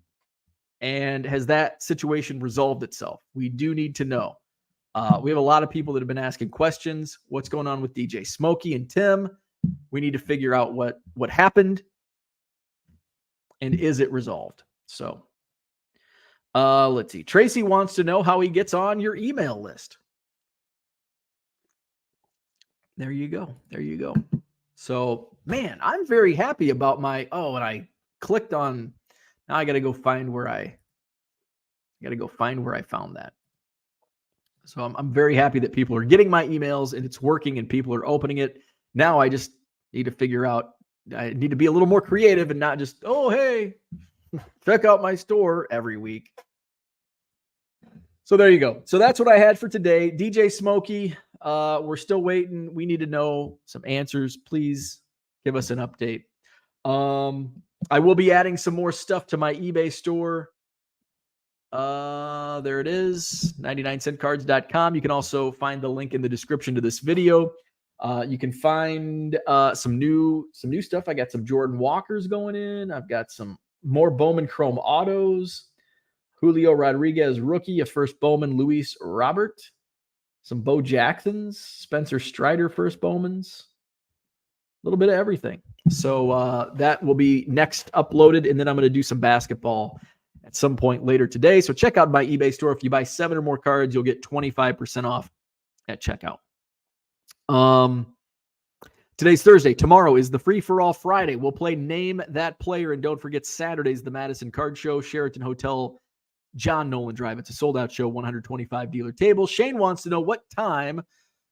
And has that situation resolved itself? We do need to know. We have a lot of people that have been asking questions. What's going on with DJ Smokey and Tim? We need to figure out what happened. And is it resolved? So let's see. Tracy wants to know how he gets on your email list. There you go. So, man, I'm very happy about my, and I clicked on, now I got to go find where I found that. So I'm very happy that people are getting my emails and it's working and people are opening it. Now I just need to figure out, I need to be a little more creative and not just, oh, hey, check out my store every week. So there you go. So that's what I had for today. DJ Smokey, we're still waiting. We need to know some answers. Please give us an update. I will be adding some more stuff to my eBay store. There it is, 99centcards.com. You can also find the link in the description to this video. You can find some new stuff. I got some Jordan Walkers going in. I've got some more Bowman Chrome autos. Julio Rodriguez rookie, a first Bowman Luis Robert. Some Bo Jacksons, Spencer Strider first Bowmans. A little bit of everything. So that will be next uploaded, and then I'm going to do some basketball at some point later today. So check out my eBay store. If you buy 7 or more cards, you'll get 25% off at checkout. Today's Thursday. Tomorrow is the Free for All Friday. We'll play Name That Player, and don't forget Saturday's the Madison Card Show, Sheraton Hotel, John Nolan Drive. It's a sold-out show, 125 dealer tables. Shane wants to know what time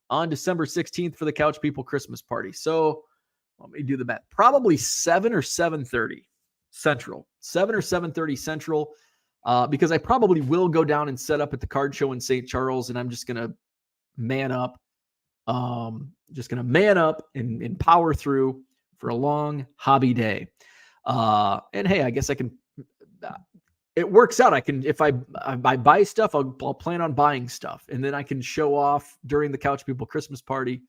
on December 16th for the Couch People Christmas party. So let me do the math. Probably 7 or 7:30 Central. 7 or 7:30 Central, because I probably will go down and set up at the card show in St. Charles, and I'm just going to man up. And power through for a long hobby day. And hey, I guess I can. It works out. I can, if I buy stuff, I'll plan on buying stuff, and then I can show off during the Couch People Christmas party.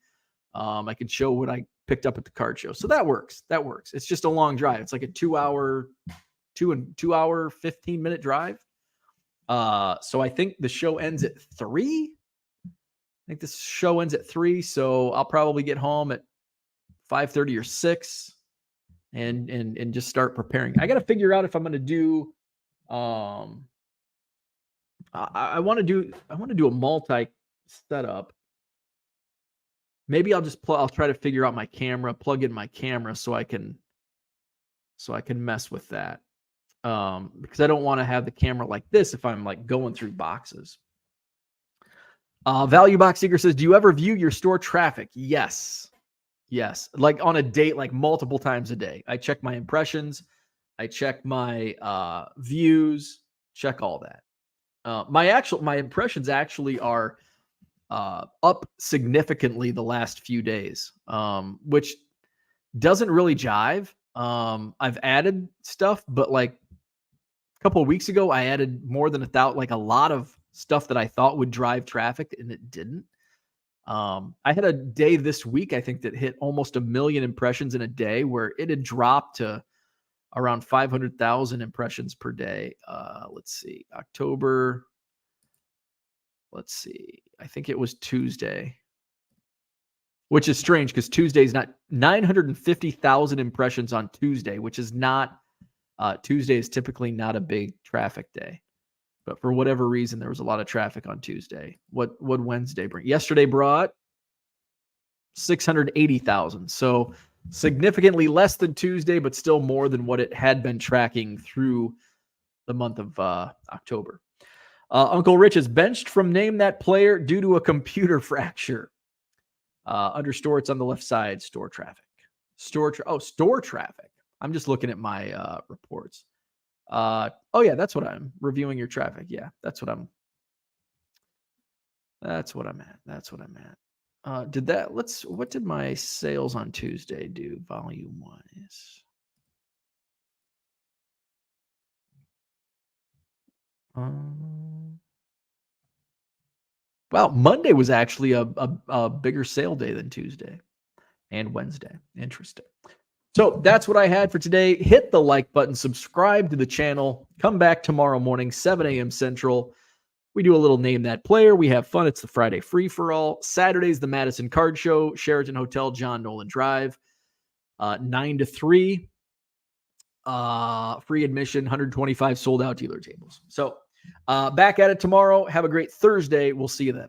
I can show what I picked up at the card show, so that works. That works. It's just a long drive. It's like a 2 hour, 15-minute drive. So I think the show ends at 3. I think this show ends at 3, so I'll probably get home at 5:30 or 6, and just start preparing. I got to figure out if I'm going to do. I want to do a multi setup. Maybe I'll just I'll try to figure out my camera, plug in my camera so I can mess with that. Because I don't want to have the camera like this if I'm like going through boxes. Value Box Seeker says, do you ever view your store traffic? Yes. Like on a date, like multiple times a day. I check my impressions. I check my views, check all that. My impressions actually are up significantly the last few days, which doesn't really jive. I've added stuff, but like a couple of weeks ago, I added more than 1,000, like a lot of stuff that I thought would drive traffic, and it didn't. I had a day this week, I think, that hit almost 1 million impressions in a day, where it had dropped to around 500,000 impressions per day. Let's see, October. Let's see. I think it was Tuesday, which is strange because Tuesday's not 950,000 impressions on Tuesday, which is not, Tuesday is typically not a big traffic day. But for whatever reason, there was a lot of traffic on Tuesday. What Wednesday bring? Yesterday brought 680,000. So significantly less than Tuesday, but still more than what it had been tracking through the month of October. Uncle Rich is benched from Name That Player due to a computer fracture. Under store, it's on the left side. Store traffic. Store traffic. I'm just looking at my reports. Oh yeah, that's what I'm reviewing your traffic. Yeah, that's what I'm at. What did my sales on Tuesday do? Volume wise. Well, Monday was actually a bigger sale day than Tuesday and Wednesday. Interesting. So that's what I had for today. Hit the like button, subscribe to the channel. Come back tomorrow morning, 7 a.m. Central. We do a little Name That Player. We have fun. It's the Friday free-for-all. Saturday's the Madison Card Show, Sheraton Hotel, John Nolan Drive, 9 to 3. Free admission, 125 sold-out dealer tables. So back at it tomorrow. Have a great Thursday. We'll see you then.